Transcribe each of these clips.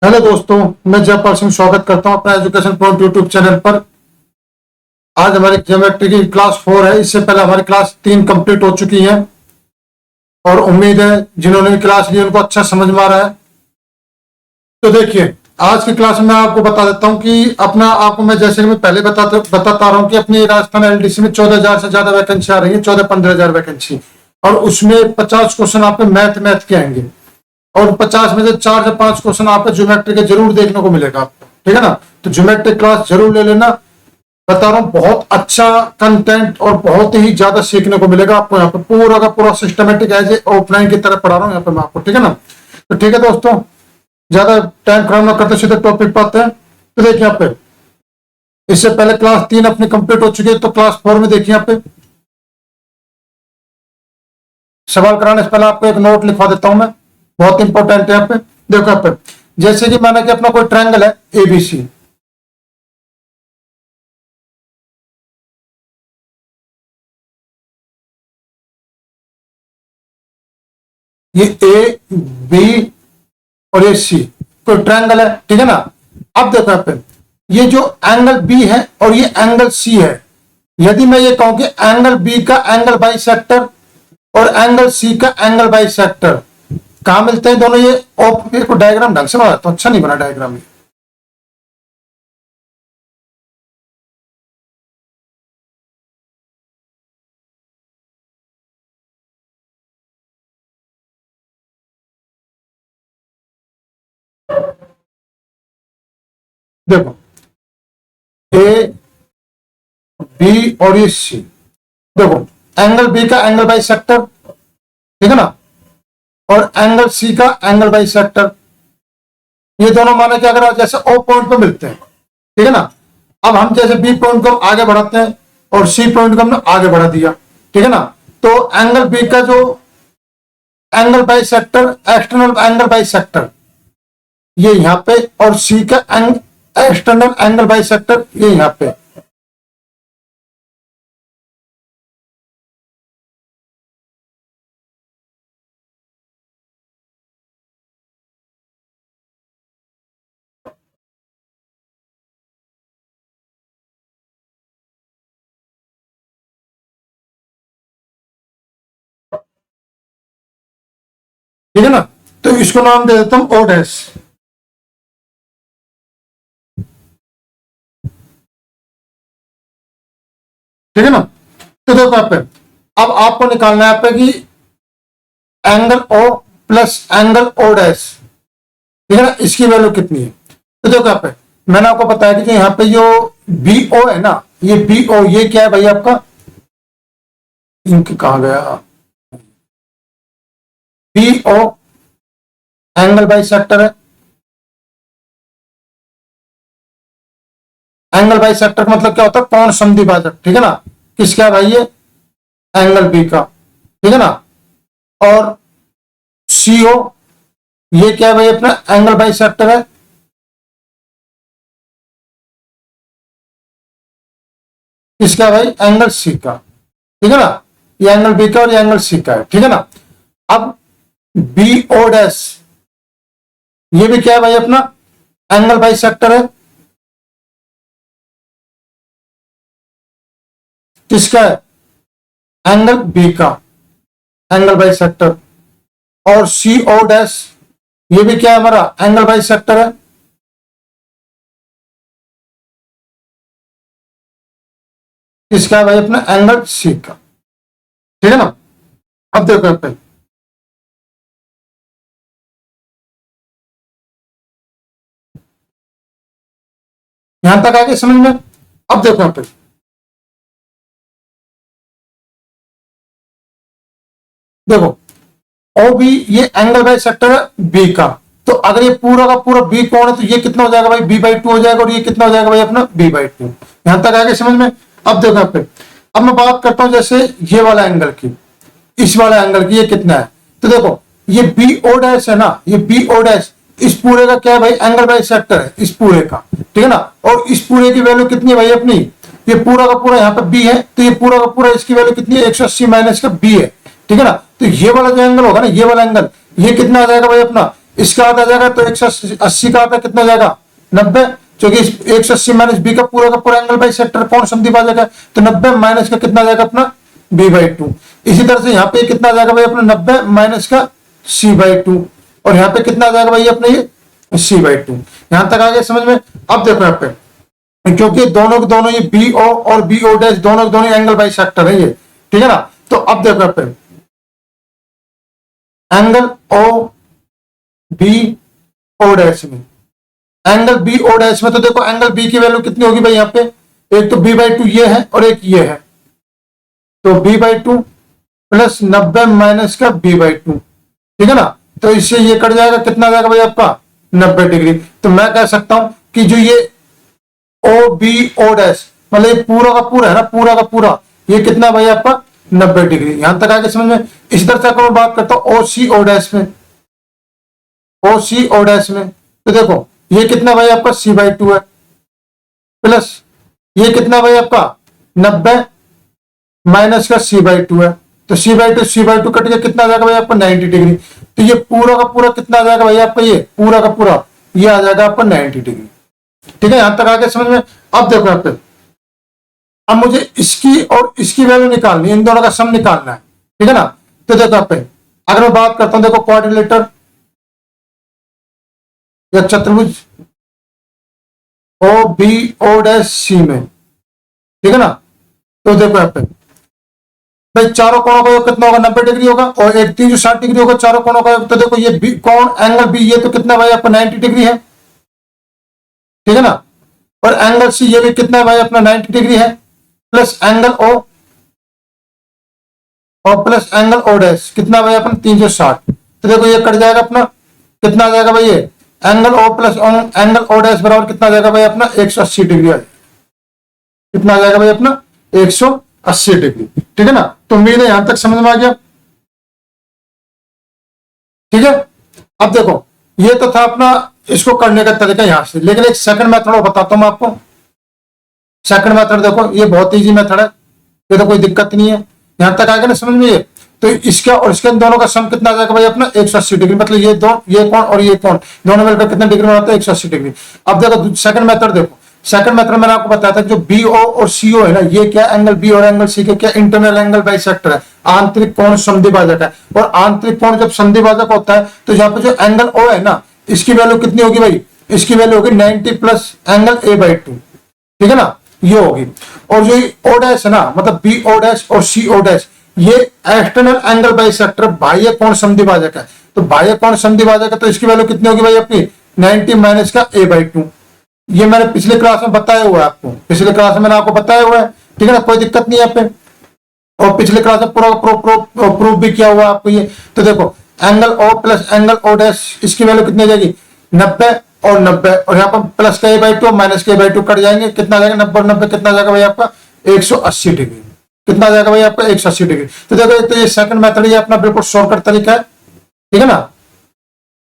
Hello दोस्तों, मैं जयपाल सिंह स्वागत करता हूं अपना एजुकेशन पॉइंट यूट्यूब चैनल पर। आज हमारी ज्योमेट्री की क्लास 4 है। इससे पहले हमारी क्लास 3 कंप्लीट हो चुकी है और उम्मीद है जिन्होंने भी क्लास ली उनको अच्छा समझ में आ रहा है। तो देखिए, आज की क्लास में मैं आपको बता देता हूं कि अपना आपको मैं जैसे मैं पहले बताता रहा हूं कि अपनी राजस्थान एलडीसी में 14,000 से ज्यादा वैकेंसी आ रही है, 14-15,000 वैकेंसी, और उसमें 50 क्वेश्चन आपके मैथ के आएंगे और 50 में से 4 से 5 क्वेश्चन आपको ज्योमेट्री के जरूर देखने को मिलेगा आपको, ठीक है ना। तो ज्योमेट्री क्लास जरूर ले लेना। बता रहा हूँ, बहुत अच्छा कंटेंट और बहुत ही ज्यादा सीखने को मिलेगा आपको। यहाँ पे पूरा का पूरा सिस्टमेटिक एज ए ऑफलाइन की तरह पढ़ा रहा हूँ यहाँ पे मैं आपको, ठीक है ना। तो ठीक है दोस्तों, ज्यादा टाइम खराब ना करते सीधे टॉपिक पर आते हैं। तो देखिए यहाँ पे, इससे पहले क्लास 3 अपनी कंप्लीट हो चुकी है, तो क्लास 4 में देखिए यहाँ पे सवाल कराने से पहले आपको एक नोट लिखवा देता हूं मैं, बहुत इंपॉर्टेंट है यहाँ पे। देखो यहाँ पे, जैसे कि माना कि अपना कोई ट्रायंगल है एबीसी, ये ए बी और ये सी कोई ट्रायंगल है, ठीक है ना। अब देखो यहाँ पे, ये जो एंगल बी है और ये एंगल सी है, यदि मैं ये कहूं कि एंगल बी का एंगल बाइसेक्टर और एंगल सी का एंगल बाइसेक्टर कहां मिलते हैं दोनों, ये को डायग्राम ढंग से बना तो अच्छा नहीं बना डायग्राम ये। देखो, ए बी और ये सी, देखो एंगल बी का एंगल बाइसेक्टर, ठीक है ना, और एंगल सी का एंगल बाइसेक्टर, ये दोनों माने कि अगर जैसे ओ पॉइंट पे मिलते हैं, ठीक है ना। अब हम जैसे बी पॉइंट को आगे बढ़ाते हैं और सी पॉइंट को हमने आगे बढ़ा दिया, ठीक है ना। तो एंगल बी का जो angle bisector, external angle bisector, ये यहां पे, और सी का एक्सटर्नल एंगल बाइसेक्टर ये यहां पे। ठीक है ना, तो इसको नाम दे देता हूं ओ डैश, ठीक है ना। तो देखो यहाँ पे, अब आपको निकालना है यहाँ पे कि angle O plus angle O dash, ठीक है ना, इसकी वैल्यू कितनी है। तो देखो यहाँ पे मैंने आपको बताया कि यहाँ पे जो बी ओ है ना, ये बी ओ, ये क्या है भाई आपका, इंक कहा गया, बी ओ एंगल बाइसेक्टर है। एंगल बाइसेक्टर का मतलब क्या होता है, कोण समद्विभाजक, ठीक है ना। किसका है भाई, ये एंगल बी का, ठीक है ना। और सीओ, ये क्या है भाई अपना एंगल बाइसेक्टर है, किसका भाई, एंगल सी का, ठीक है ना। ये एंगल बी का और ये एंगल सी का है, ठीक है ना। अब बी ओ डैश, ये भी क्या है भाई अपना एंगल बाइसेक्टर है, किसका है, एंगल बी का एंगल बाइसेक्टर। और सी ओ डैश, ये भी क्या है हमारा एंगल बाइसेक्टर है, किसका है भाई अपना एंगल सी का, ठीक है ना। अब देखो यहाँ पे, यहां तक आगे समझ में। अब देखो यहाँ पे, देखो ओ बी, ये एंगल बाइसेक्टर है बी का। तो अगर ये पूरा का पूरा बी कोण है तो ये कितना हो जाएगा भाई, b/2 हो जाएगा, और ये कितना हो जाएगा भाई अपना b/2। यहां तक आगे समझ में। अब देखो यहाँ पे, अब मैं बात करता हूं जैसे ये वाला एंगल की, इस वाला एंगल की, ये कितना है। तो देखो ये बी ओ डैश है ना, ये बी ओ डैश इस पूरे का क्या है भाई, एंगल बाइसेक्टर है इस पूरे का, ठीक है ना। और इस पूरे की वैल्यू कितनी है भाई अपनी, ये पूरा का पूरा यहाँ पे बी है, तो ये पूरा का पूरा इसकी वैल्यू कितनी है, 180 माइनस का बी है, ठीक है ना। तो ये वाला जो एंगल होगा ना, ये वाला एंगल, ये कितना आ जाएगा भाई अपना, इसका आधा जाएगा तो 180 का आधा कितना जाएगा 90, क्योंकि 180 माइनस बी का पूरा एंगल बाई सेक्टर कौन समद्विभाजक है, तो 90 माइनस का कितना जाएगा अपना b/2। इसी तरह से यहाँ पे कितना जाएगा भाई अपना 90 माइनस का c/2, और यहाँ पे कितना जाएगा भाई अपना ये c/2। यहां तक आ गया समझ में। अब देखो यहाँ पे, क्योंकि दोनों के दोनों ये बी ओ और बी ओ डैश दोनों के दोनों एंगल बाई सेक्टर है ये, ठीक है ना। तो अब देखो यहाँ पे angle O B O dash में, एंगल बी ओ डैश में, तो देखो एंगल बी की वैल्यू कितनी होगी भाई यहाँ पे, एक तो b/2 ये है और एक ये है, तो b/2 प्लस 90 माइनस का b/2, ठीक है ना। तो इससे ये कट जाएगा, कितना जाएगा भाई आपका 90 डिग्री। तो मैं कह सकता हूं कि जो ये ओ बी ओ डैश मतलब ये पूरा का पूरा है ना, पूरा का पूरा ये कितना भाई आपका 90 डिग्री। यहां तक आगे समझ में। इसी तरह से अगर मैं बात करता हूं ओ सी ओ डैश में, ओ सी ओ डैश में, तो देखो ये कितना भाई आपका c/2 है, प्लस ये कितना भाई आपका 90 माइनस का c/2 है, तो c/2 कट के कितना आ जाएगा भाई आपका 90 डिग्री। तो ये पूरा का पूरा कितना आ जाएगा भाई आपका, ये पूरा का पूरा ये आ जाएगा आपका 90 डिग्री, ठीक है। यहां तक आगे समझ में। अब देखो यहाँ पे, अब मुझे इसकी और इसकी वैल्यू निकालनी है, इन दोनों का सम निकालना है, ठीक है ना। तो देखो यहाँ पे अगर मैं बात करता हूं, देखो क्वाड्रिलेटर या चतुर्भुज ओ बी ओ डैश सी में, ठीक है ना। तो देखो यहाँ पे भाई चारों कोणों का योग कितना होगा 90 डिग्री होगा, और एक 360 डिग्री होगा चारों कोणों का योग। तो देखो ये बी कोण एंगल बी ये तो कितना भाई आपका 90 डिग्री है, ठीक है ना। और एंगल सी ये भी कितना है भाई अपना 90 डिग्री है, प्लस एंगल ओ और प्लस एंगल ओ डैश कितना भाई अपना 360। तो देखो ये कट जाएगा अपना, कितना आ जाएगा भाई ये angle O plus angle O dash बराबर कितना आ जाएगा भाई अपना 180 डिग्री। कितना आ जाएगा भाई अपना 180 डिग्री, ठीक है ना। तो उम्मीद है यहां तक समझ में आ गया, ठीक है। अब देखो ये तो था अपना इसको करने का तरीका यहां से, लेकिन एक सेकंड मेथड बताता हूं मैं आपको। सेकंड मेथड देखो ये बहुत इजी मेथड है, ये तो कोई दिक्कत नहीं है। यहां तक आ गया ना समझ में। ये तो इसका और इसके दोनों का सम कितना आ जाएगा भाई अपना 180 डिग्री, मतलब ये कोण और ये कोण दोनों मिलकर कितने डिग्री में होता है 180 डिग्री। अब देखो सेकंड मेथड देखो, सेकंड मेथड मैंने आपको बताया था जो बी ओ और सी ओ है ना, ये क्या एंगल बी और एंगल सी के क्या इंटरनल एंगल बाइसेक्टर है, आंतरिक कोण समद्विभाजक है। और आंतरिक कोण जब समद्विभाजक होता है तो यहाँ पे जो एंगल ओ है ना, इसकी वैल्यू कितनी होगी भाई, इसकी वैल्यू होगी 90 प्लस एंगल a/2, ठीक है ना, ये होगी। और जो ओ डैश है ना, मतलब बी ओ डैश और सी ओ डैश, ये एक्सटर्नल एंगल बाइसेक्टर बाह्य कोण समद्विभाजक है। तो बाह्य कोण समद्विभाजक है तो इसकी वैल्यू कितनी होगी भाई अपनी 90 माइनस का a/2। ये मैंने पिछले क्लास में बताया हुआ है आपको, पिछले क्लास में मैंने आपको बताया हुआ है, ठीक है ना, कोई दिक्कत नहीं है यहाँ पे। और पिछले क्लास में पूरा प्रूफ भी किया हुआ है आपको ये। तो देखो angle O plus angle O dash इसकी वैल्यू कितनी हो जाएगी 90 और 90, और यहाँ पर प्लस का a/2 माइनस का a/2 कट जाएंगे, कितना जाएगा 90 और 90 कितना जाएगा भाई आपका 180 डिग्री। कितना जाएगा भाई आपका 180 डिग्री। तो देखो एक तो ये सेकंड मेथड ये अपना बिल्कुल शॉर्टकट तरीका है, ठीक है ना,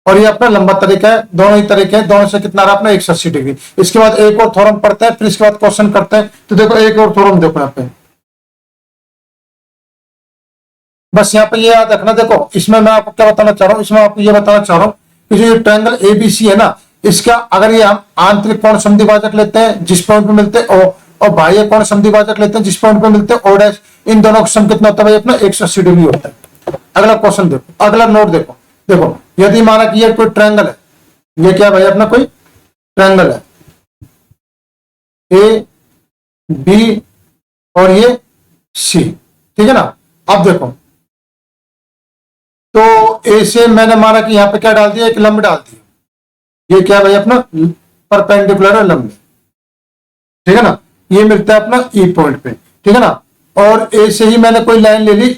और ये अपना लंबा तरीका है। दोनों ही तरीके हैं, दोनों से कितना रहा अपना 180 डिग्री। इसके बाद एक और थ्योरम पढ़ते हैं, फिर इसके बाद क्वेश्चन करते हैं। तो देखो एक और थ्योरम देखो यहाँ पे, बस यहाँ पे ये याद रखना। देखो इसमें मैं आपको क्या बताना चाह रहा हूँ, इसमें आपको ये बताना चाह रहा हूँ कि जो ये ट्रायंगल एबीसी है ना, इसका अगर ये हम आंतरिक कोण समद्विभाजक लेते हैं जिस पॉइंट पे मिलते हैं ओ, और बाह्य कोण समद्विभाजक लेते हैं जिस पॉइंट पे मिलते हैं ओ डैश, इन दोनों का सम कितना होता है भाई अपना 180 डिग्री होता है। अगला क्वेश्चन देखो, अगला नोट देखो। देखो यदि माना कि ये कोई ट्रायंगल है, ये क्या भाई अपना कोई ट्रायंगल है ए बी और ये सी, ठीक है ना। अब देखो तो ए से मैंने माना कि यहां पे क्या डाल दिया, एक लंब डाल दिया, ये क्या भाई अपना परपेंडिकुलर है लंब, ठीक है ना, ये मिलता है अपना ई पॉइंट पे, ठीक है ना। और ए से ही मैंने कोई लाइन ले ली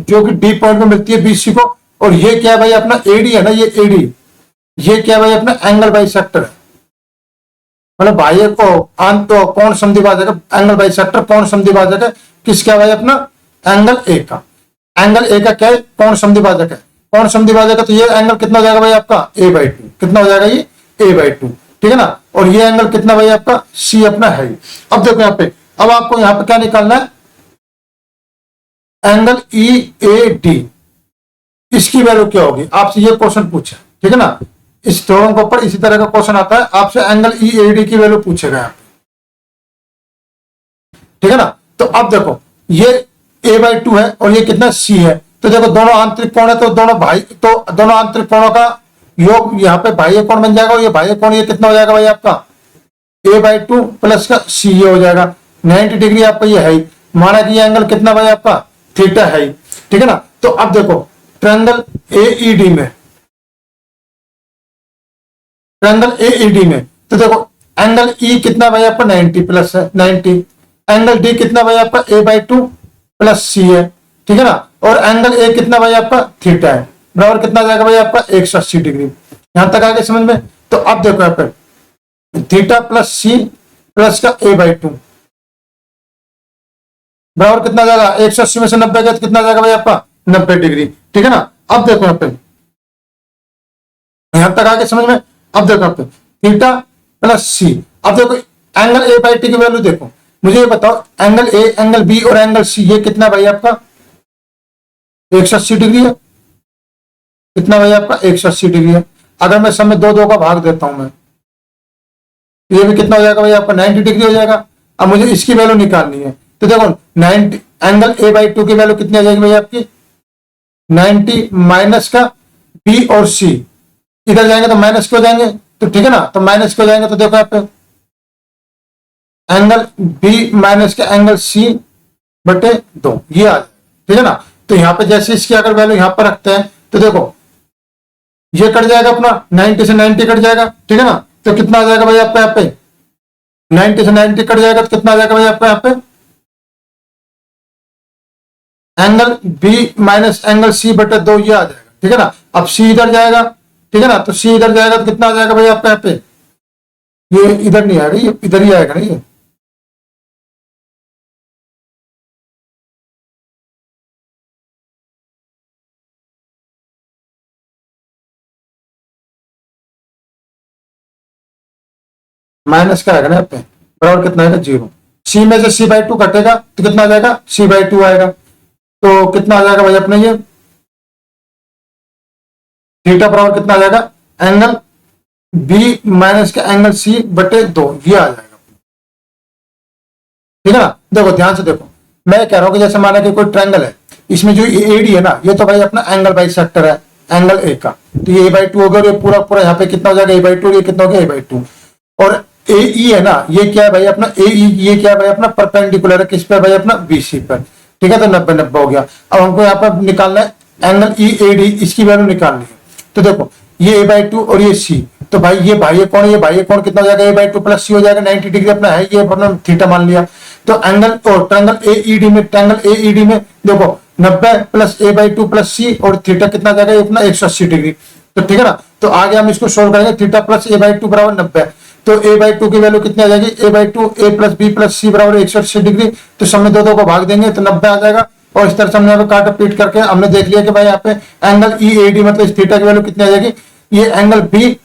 जो कि डी पॉइंट पे मिलती है बीसी को, और ये क्या है भाई अपना एडी है ना, ये एडी, ये क्या है भाई अपना एंगल बाइसेक्टर है, मतलब बाह्य को अंत कोण समद्विभाजक है, एंगल बाइसेक्टर कोण समद्विभाजक है किसका भाई अपना एंगल ए का। एंगल ए का क्या है कोण समद्विभाजक है, कोण समद्विभाजक है, तो ये एंगल कितना हो जाएगा भाई आपका a/2, कितना हो जाएगा ये a/2, ठीक है ना। और ये एंगल कितना भाई आपका सी अपना है। अब देखो यहाँ पे, अब आपको यहाँ पे क्या निकालना है, एंगल ई ए डी, इसकी वैल्यू क्या होगी, आपसे ये क्वेश्चन पूछा, ठीक है ना। इस थ्योरम के ऊपर इसी तरह का क्वेश्चन आता है, आपसे एंगल ईएडी की वैल्यू पूछेगा यहाँ पे, ठीक है ना। तो अब देखो ये a/2 है और ये कितना c है, तो देखो दोनों आंतरिक कोण है, तो दोनों आंतरिक कोणों का योग यहाँ पे बाह्य कोण बन जाएगा, और ये बाह्य कोण ये कितना हो जाएगा भाई आपका a/2 प्लस का c ये हो जाएगा 90 डिग्री आपका ये है ही। माना कि ये एंगल कितना भाई आपका थीटा है ही, ठीक है ना। तो अब देखो ट्रायंगल एईडी में तो देखो एंगल ई कितना भाई आपका 90 प्लस है 90, एंगल डी कितना भाई आपका a/2 प्लस सी है, ठीक है ना। और एंगल ए कितना भाई आपका थीटा है, बराबर कितना आ जाएगा भाई आपका 180 डिग्री। यहां तक आ गए समझ में। तो अब देखो यहाँ पे थीटा प्लस सी प्लस का a/2 बराबर कितना आ जाएगा 180 में से 90 गया तो कितना आ जाएगा भाई आपका 90 डिग्री, ठीक है ना। अब देखो यहाँ पे यहां तक आगे समझ में। अब देखो यहाँ पे थीटा प्लस सी, अब देखो एंगल a/t की वैल्यू देखो, मुझे ये बताओ एंगल ए एंगल बी और एंगल सी ये कितना भाई आपका 180 डिग्री है, कितना भाई आपका 180 डिग्री है। अगर मैं सब में दो दो का भाग देता हूं मैं, ये भी कितना हो जाएगा भाई आपका 90 डिग्री हो जाएगा। अब मुझे इसकी वैल्यू निकालनी है, तो देखो 90 एंगल a/2 की वैल्यू कितनी आ जाएगी भाई आपकी 90 माइनस का बी और सी, इधर जाएंगे तो माइनस क्यों जाएंगे, तो ठीक है ना। तो माइनस क्यों जाएंगे, तो देखो यहाँ पे एंगल बी माइनस का एंगल सी बटे 2 ये आ जाए, ठीक है ना। तो यहां पे जैसे इसकी अगर वैल्यू यहां पर रखते हैं तो देखो ये कट जाएगा अपना 90 से 90 कट जाएगा, ठीक है ना। तो कितना आ जाएगा भाई आपका यहाँ पे 90 से 90 कट जाएगा तो कितना आ जाएगा भाई आपका यहाँ पे angle B minus angle C बटे 2 ये आ जाएगा, ठीक है ना। अब सी इधर जाएगा, ठीक है ना, तो सी इधर जाएगा तो कितना आ जाएगा भाई आपका यहाँ पे, ये इधर नहीं आएगा, ये इधर ही आएगा ना, ये माइनस का आएगा ना यहाँ पे, बराबर कितना आएगा 0। सी में से c/2 कटेगा तो कितना आ जाएगा c/2 आएगा, तो कितना आ जाएगा भाई अपने ये थीटा बराबर कितना आ जाएगा एंगल बी माइनस का एंगल सी बटे 2 ये आ जाएगा, ठीक है ना। देखो ध्यान से देखो, मैं कह रहा हूं कि जैसे माना कि कोई ट्रायंगल है, इसमें जो एडी है ना, ये तो भाई अपना एंगल बाइसेक्टर है एंगल ए का, तो ये a/2 हो गया और ये पूरा पूरा यहाँ पे कितना हो जाएगा a/2, ये कितना हो गया a/2। और AE है ना, ये क्या है भाई अपना AE, ये क्या है भाई अपना परपेंडिकुलर है किस पे भाई अपना BC पर, ठीक है। तो 90 हो गया। अब हमको यहाँ पर निकालना है एंगल EAD, इसकी वैल्यू निकालनी है। तो देखो ये a/2 और ये C, तो भाई ये बाह्य कोण कितना हो जाएगा a/2 प्लस C हो जाएगा 90 डिग्री अपना है, ये अपना थीटा मान लिया। तो एंगल और ट्रायंगल AED में देखो 90 प्लस a/2 प्लस C और थीटा कितना जाएगा अपना 180 डिग्री, तो ठीक है ना। तो आगे हम इसको सोल्व करेंगे, थीटा प्लस a/2 बराबर 90, तो a/2 की वैल्यू कितनी आ जाएगी a/2 a plus b plus c बराबर 180 डिग्री, तो सब में दो को भाग देंगे तो 90 आ जाएगा। और इस तरह से हमने यहाँ पे काट पीट करके हमने देख लिया कि भाई यहाँ पे एंगल EAD मतलब इस थीटा की वैल्यू कितनी आ जाएगी, ये एंगल बी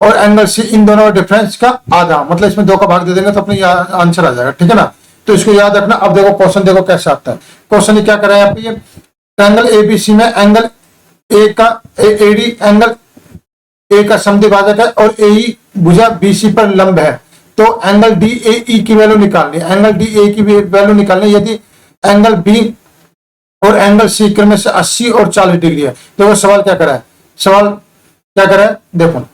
और एंगल सी इन दोनों डिफरेंस का आधा, मतलब इसमें 2 का भाग दे देंगे तो अपने आंसर आ जाएगा, ठीक है ना। तो इसको याद रखना। अब देखो क्वेश्चन देखो कैसे आता है, क्वेश्चन ये क्या करा है यहाँ पे, ये ट्रायंगल ABC में एंगल ए का AD एंगल ए का समद्विभाजक है और AE भुजा BC पर लंब है, तो एंगल DAE की वैल्यू निकालनी है, एंगल DAE की वैल्यू निकालनी है यदि एंगल B और एंगल C क्रम से 80 और 40 डिग्री है। देखो सवाल क्या करा है, सवाल क्या करा है देखो,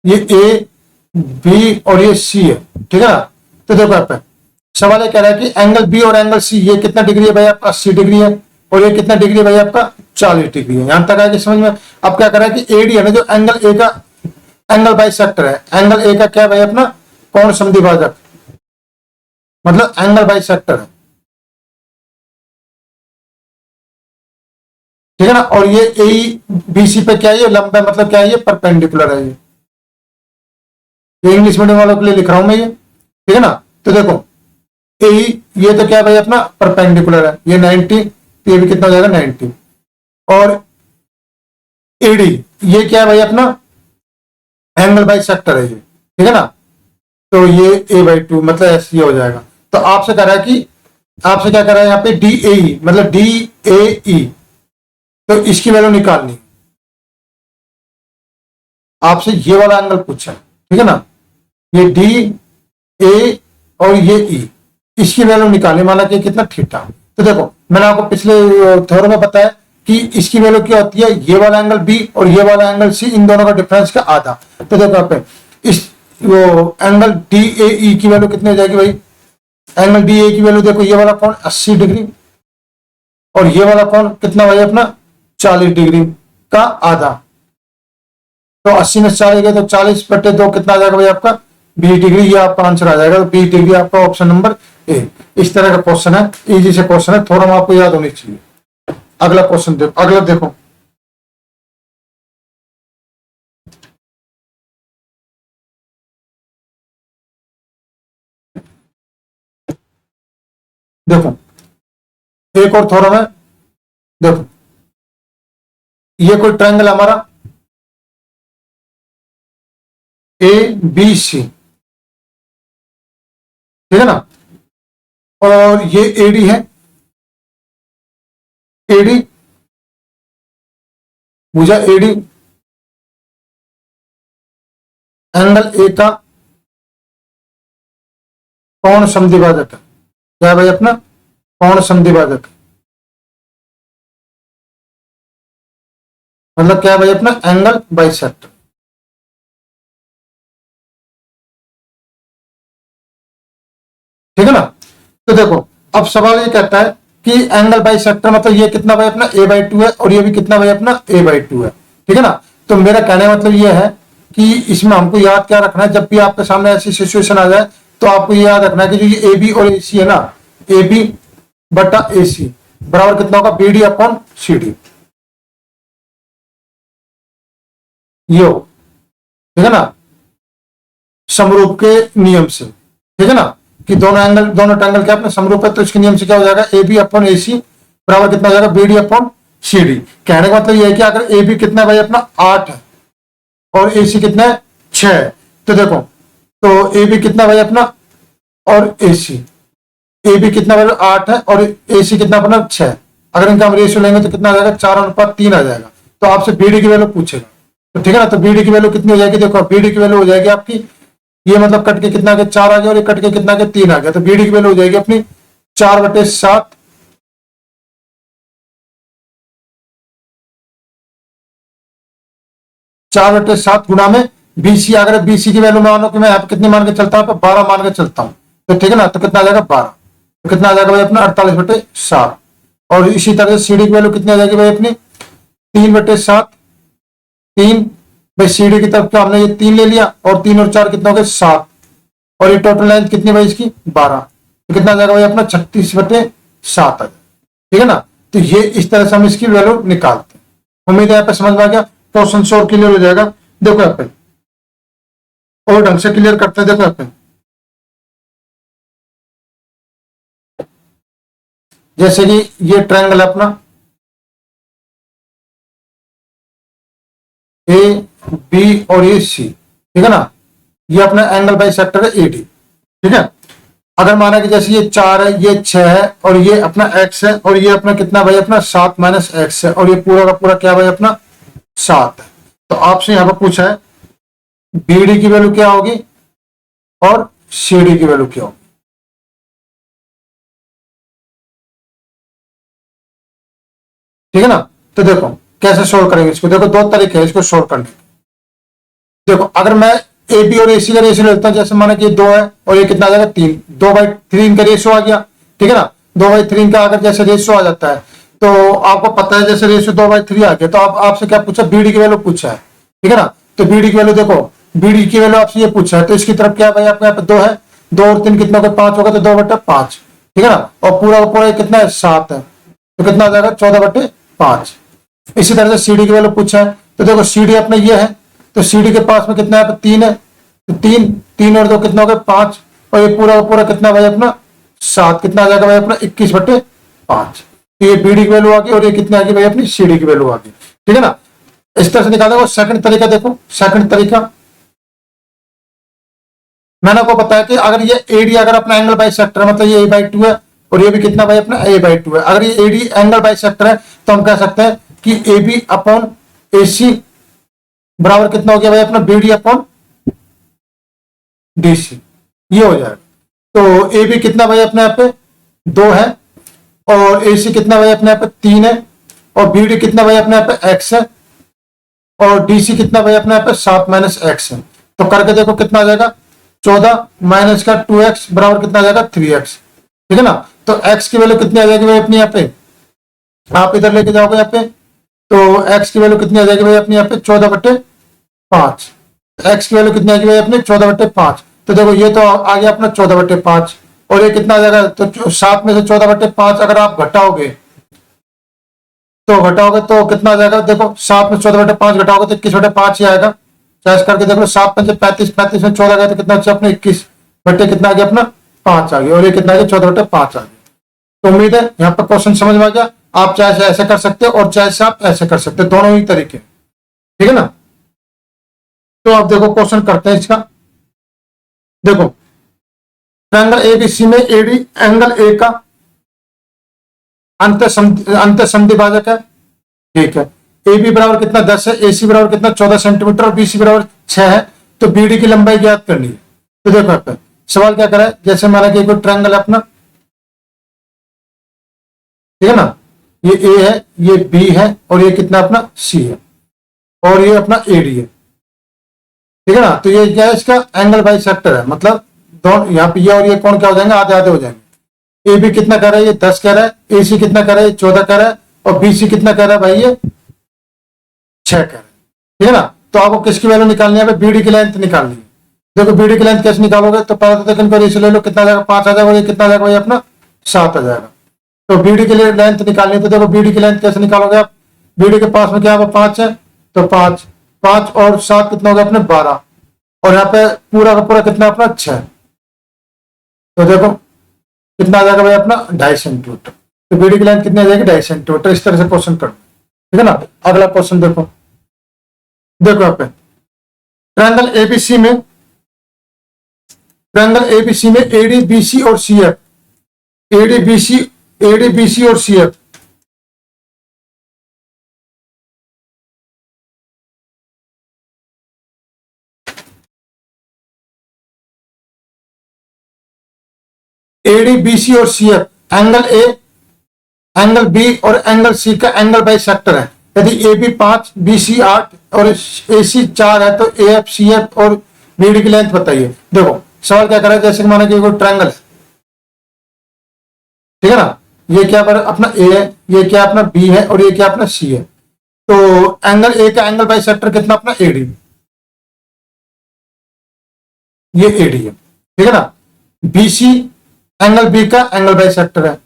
ये A B और ये C है, ठीक है ना। तो देखो यहाँ पे सवाल ये कह रहा है कि एंगल B और एंगल C ये कितना डिग्री है भाई आपका 80 डिग्री है, और ये कितना डिग्री है भाई आपका 40 डिग्री है। यहां तक आया कि समझ में। अब क्या कर रहा है कि AD है ना, जो एंगल ए का एंगल बाइसेक्टर है, एंगल ए का क्या है भाई अपना कोण समद्विभाजक, मतलब एंगल बाइसेक्टर है, ठीक है ना। और ये AEBC पे क्या है, ये लंब है, मतलब क्या है ये परपेंडिकुलर है, ये इंग्लिश मीडियम वालों के लिए लिख रहा हूं मैं ये, ठीक है ना। तो देखो AE ये तो क्या है भाई अपना परपेंडिकुलर है, ये 90, तो ये भी कितना हो जाएगा 90। और AD ये क्या है भाई अपना एंगल बाई सेक्टर है ये, ठीक है ना। तो ये a/2 मतलब ऐसे हो जाएगा। तो आपसे कह रहा है कि आपसे क्या कर रहा है यहाँ पे DAE मतलब DAE, तो इसकी वैल्यू निकालनी, आपसे ये वाला एंगल पूछा है, ठीक है ना। ये DA और ये E, इसकी वैल्यू निकालनी, माना कि कितना थीटा। तो देखो मैंने आपको पिछले थ्योरम में बताया कि इसकी वैल्यू क्या होती है, ये वाला एंगल B और ये वाला एंगल C, इन दोनों का डिफरेंस का आधा। तो देखो यहाँ पे इस वो एंगल DAE की वैल्यू कितनी हो जाएगी भाई, एंगल DA की वैल्यू देखो, ये वाला कोण 80 डिग्री और ये वाला कोण कितना भाई अपना 40 डिग्री का आधा। तो 80 में 40 गए तो 40/2 कितना आ जाएगा भाई आपका 20 डिग्री, ये आपका आंसर आ जाएगा। तो 20 डिग्री आपका ऑप्शन नंबर ए। इस तरह का क्वेश्चन है, इजी से क्वेश्चन है, थोड़ा आपको याद होनी चाहिए। अगला क्वेश्चन देखो, अगला देखो, देखो एक और थोड़ा है, देखो ये कोई ट्रायंगल हमारा ABC, ठीक है ना, और ये AD है, AD भुजा AD एंगल A का कोण समद्विभाजक है। क्या है भाई अपना कोण समद्विभाजक, मतलब क्या है भाई अपना एंगल बाइसेक्टर, ठीक है ना। तो देखो अब सवाल ये कहता है कि एंगल बाइसेक्टर मतलब ये कितना भाई अपना a/2 है और ये भी कितना भाई अपना a/2 है, ठीक है ना। तो मेरा कहने का मतलब ये है कि इसमें हमको याद क्या रखना है, जब भी आपके सामने ऐसी सिचुएशन आ जाए तो आपको ये याद रखना है कि जो ये AB और AC है ना, AB/AC बराबर कितना होगा BD/CD, ये हो, ठीक है ना, समरूप के नियम से, ठीक है ना, कि दोनों ट्रायंगल क्या अपने समरूप है, तो इसके नियम से क्या हो जाएगा AB/AC बराबर कितना हो जाएगा BD/CD। कहने का मतलब ये है कि अगर AB कितना है भाई अपना 8 है और AC कितना है 6 है, तो देखो तो AB कितना भाई अपना और AC, AB कितना भाई 8 है और AC कितना अपना 6 है, अगर इनका हम रेशियो लेंगे तो कितना आ जाएगा 4:3 आ जाएगा। तो आपसे BD की वैल्यू पूछेगा, तो ठीक है ना। तो BD की वैल्यू कितनी हो जाएगी, देखो BD की वैल्यू हो जाएगी आपकी, ये मतलब कट के कितना आ गया 4 आ गया और ये कट के कितना आ गया 3 आ गया। तो BD की वैल्यू हो जाएगी अपनी 4/7, 4/7 गुना में BC। अगर BC की वैल्यू मानो कि मैं यहाँ पे कितनी मान के चलता हूँ, 12 मान के चलता हूँ, तो ठीक है ना। तो कितना आ जाएगा 12, तो कितना आ जाएगा भाई अपना 48/7। और इसी तरह से CD की वैल्यू कितनी आ जाएगी भाई अपनी 3/7, 3 भाई CD की तरफ क्या हमने ये 3 ले लिया और 3 और 4 कितना हो गया 7, और ये टोटल लेंथ कितनी भाई इसकी 12, तो कितना आ जाएगा भाई अपना 36/7 आ जाएगा, ठीक है ना। तो ये इस तरह से हम इसकी वैल्यू निकालते हैं। उम्मीद है यहाँ पे समझ में आ गया, क्वेश्चन और क्लियर हो जाएगा। देखो यहाँ पे और ढंग से क्लियर करते हैं। देखो यहाँ पे जैसे कि ये ट्रायंगल है अपना AB और ये C, ठीक है ना, ये अपना एंगल बाइसेक्टर है AD, ठीक है। अगर माना कि जैसे ये 4 है, ये 6 है और ये अपना x है और ये अपना कितना भाई अपना 7 - x है और ये पूरा का पूरा क्या भाई अपना 7 है। तो आपसे यहां पर पूछा है BD की वैल्यू क्या होगी और CD की वैल्यू क्या होगी, ठीक है ना। तो देखो कैसे सोल्व करेंगे इसको, देखो दो तरीके हैं इसको सोल्व करने के। देखो अगर मैं AB और AC का रेशियो लेता हूं, जैसे माना कि ये 2 है और ये कितना आ जाएगा 3, 2/3 का रेशियो आ गया, ठीक है ना। 2/3 का अगर जैसे रेशियो आ जाता है तो आपको पता है जैसे रेशियो 2/3 आ गया, तो आपसे क्या पूछा BD की वैल्यू पूछा है, ठीक है ना। तो BD की वैल्यू देखो, BD की वैल्यू आपसे ये पूछा है, तो इसकी तरफ क्या भाई आपके यहाँ पे 2 है, 2 और 3 कितना होगा 5 होगा, तो 2/5, ठीक है ना। और पूरा का पूरा कितना है 7 है, तो कितना आ जाएगा 14/5। इसी तरह से CD की वैल्यू पूछा है, तो देखो CD अपना ये है, तो CD के पास में कितना है 3 है, तो 3 और 2 कितना हो गया 5, और ये पूरा पूरा कितना भाई अपना 7, कितना आ जाएगा भाई अपना 21/5। तो ये BD की वैल्यू आ गई और ये कितनी आ गई भाई अपनी CD की वैल्यू आ गई, ठीक है ना। इस तरह से निकालेंगे। सेकंड तरीका देखो, सेकंड तरीका मैंने आपको बताया कि अगर ये एडी अगर अपना एंगल बाई सेक्टर है, मतलब ये a/2 है और ये भी कितना भाई अपना a/2 है, अगर ये एडी एंगल बाई सेक्टर है तो हम कह सकते हैं कि AB अपॉन AC बराबर कितना हो गया भाई अपना BD अपॉन DC, ये हो जाएगा। तो AB कितना भाई अपने यहाँ पे 2 है और AC कितना भाई अपने यहाँ पे 3 है और BD कितना भाई अपने यहाँ पे x है और DC कितना भाई अपने यहाँ पे 7 माइनस x है। तो करके देखो कितना आ जाएगा 14 माइनस का 2x बराबर कितना आ जाएगा 3x, ठीक है ना। तो x की वैल्यू कितनी आ जाएगी भाई अपनी यहाँ पे, आप इधर लेके जाओगे यहाँ पे, तो x की वैल्यू कितनी आ जाएगी भाई अपने यहाँ पे 14/5, x की वैल्यू कितनी आएगी भाई अपने 14/5। तो देखो ये तो आ गया अपना 14/5 और ये कितना आ जाएगा, तो 7 में से 14/5 अगर आप घटाओगे तो कितना आ जाएगा, देखो 7 में 14/5 घटाओगे तो 21/5 ही आएगा। चॉइस करके देखो 7 में से 35, 35 में 14 गया तो कितना अच्छा अपने 21 बटे कितना आ गया अपना 5 आ गया और ये कितना आ गया 14/5 आ गया। तो उम्मीद है यहाँ पर क्वेश्चन समझ में आ गया। आप चाहे से ऐसे कर सकते हो और चाहे से आप ऐसे कर सकते हो, दोनों ही तरीके, ठीक है ना। तो आप देखो क्वेश्चन करते हैं इसका। देखो ट्रायंगल ABC में AD एंगल A का अंत समद्विभाजक है, ठीक है। AB बराबर कितना 10 है, AC बराबर कितना 14 सेंटीमीटर और BC बराबर 6 है। तो BD की लंबाई ज्ञात करनी है। तो देखो यहाँ पे सवाल क्या करा है, जैसे माना कि कोई ट्रायंगल है अपना, ठीक है ना, ये A है, ये B है और ये कितना अपना C है और ये अपना AD है, ठीक है ना। तो ये क्या है, इसका एंगल बाई सेक्टर है, मतलब दोनों यहाँ पे ये और ये कौन क्या हो जाएंगे, आधे आधे हो जाएंगे। AB कितना कह रहा है, ये 10 कह रहा है, AC कितना कह रहा है, ये 14 कह रहा है और BC कितना कह रहा है भाई, ये 6 कह रहा है, ठीक है ना। तो आपको किसकी वैल्यू निकालनी है, BD की लेंथ निकालनी है। देखो BD की लेंथ कैसे निकालोगे, तो पहले तो देखो इनको रेशियो ले लो, कितना आ जाएगा 5 आ जाएगा और ये कितना आ जाएगा भाई अपना 7 आ जाएगा। तो BD के लिए लेंथ निकालनी है, तो देखो BD की लेंथ कैसे निकालोगे आप, BD के पास में क्या है 5 है, तो 5 5 और 7 कितना हो गया अपने 12 और यहाँ पे पूरा का पूरा कितना अपना 6। तो देखो कितना आ जाएगा भाई अपना 2.5 सेंटीमीटर। तो BD की लेंथ कितनी आ जाएगी 2.5 सेंटीमीटर। इस तरह से क्वेश्चन कर, ठीक है ना। अगला क्वेश्चन देखो, देखो यहाँ पे ट्रायंगल ABC में ADBC और CF, ADBC और CF ADBC और CF angle A, angle B और एंगल C का एंगल बाई सेक्टर है। यदि AB 5, BC 8 और AC 4 है तो AF, CF और BD की लेंथ बताइए। देखो सवाल क्या करा है, जैसे माना कि कोई ट्रायंगल, ठीक है ना, ये क्या अपना A है, ये क्या अपना B है और ये क्या अपना C है। तो एंगल A का एंगल बाई सेक्टर कितना अपना AD, ये AD है, ठीक है ना। BC एंगल B का एंगल बाई सेक्टर है,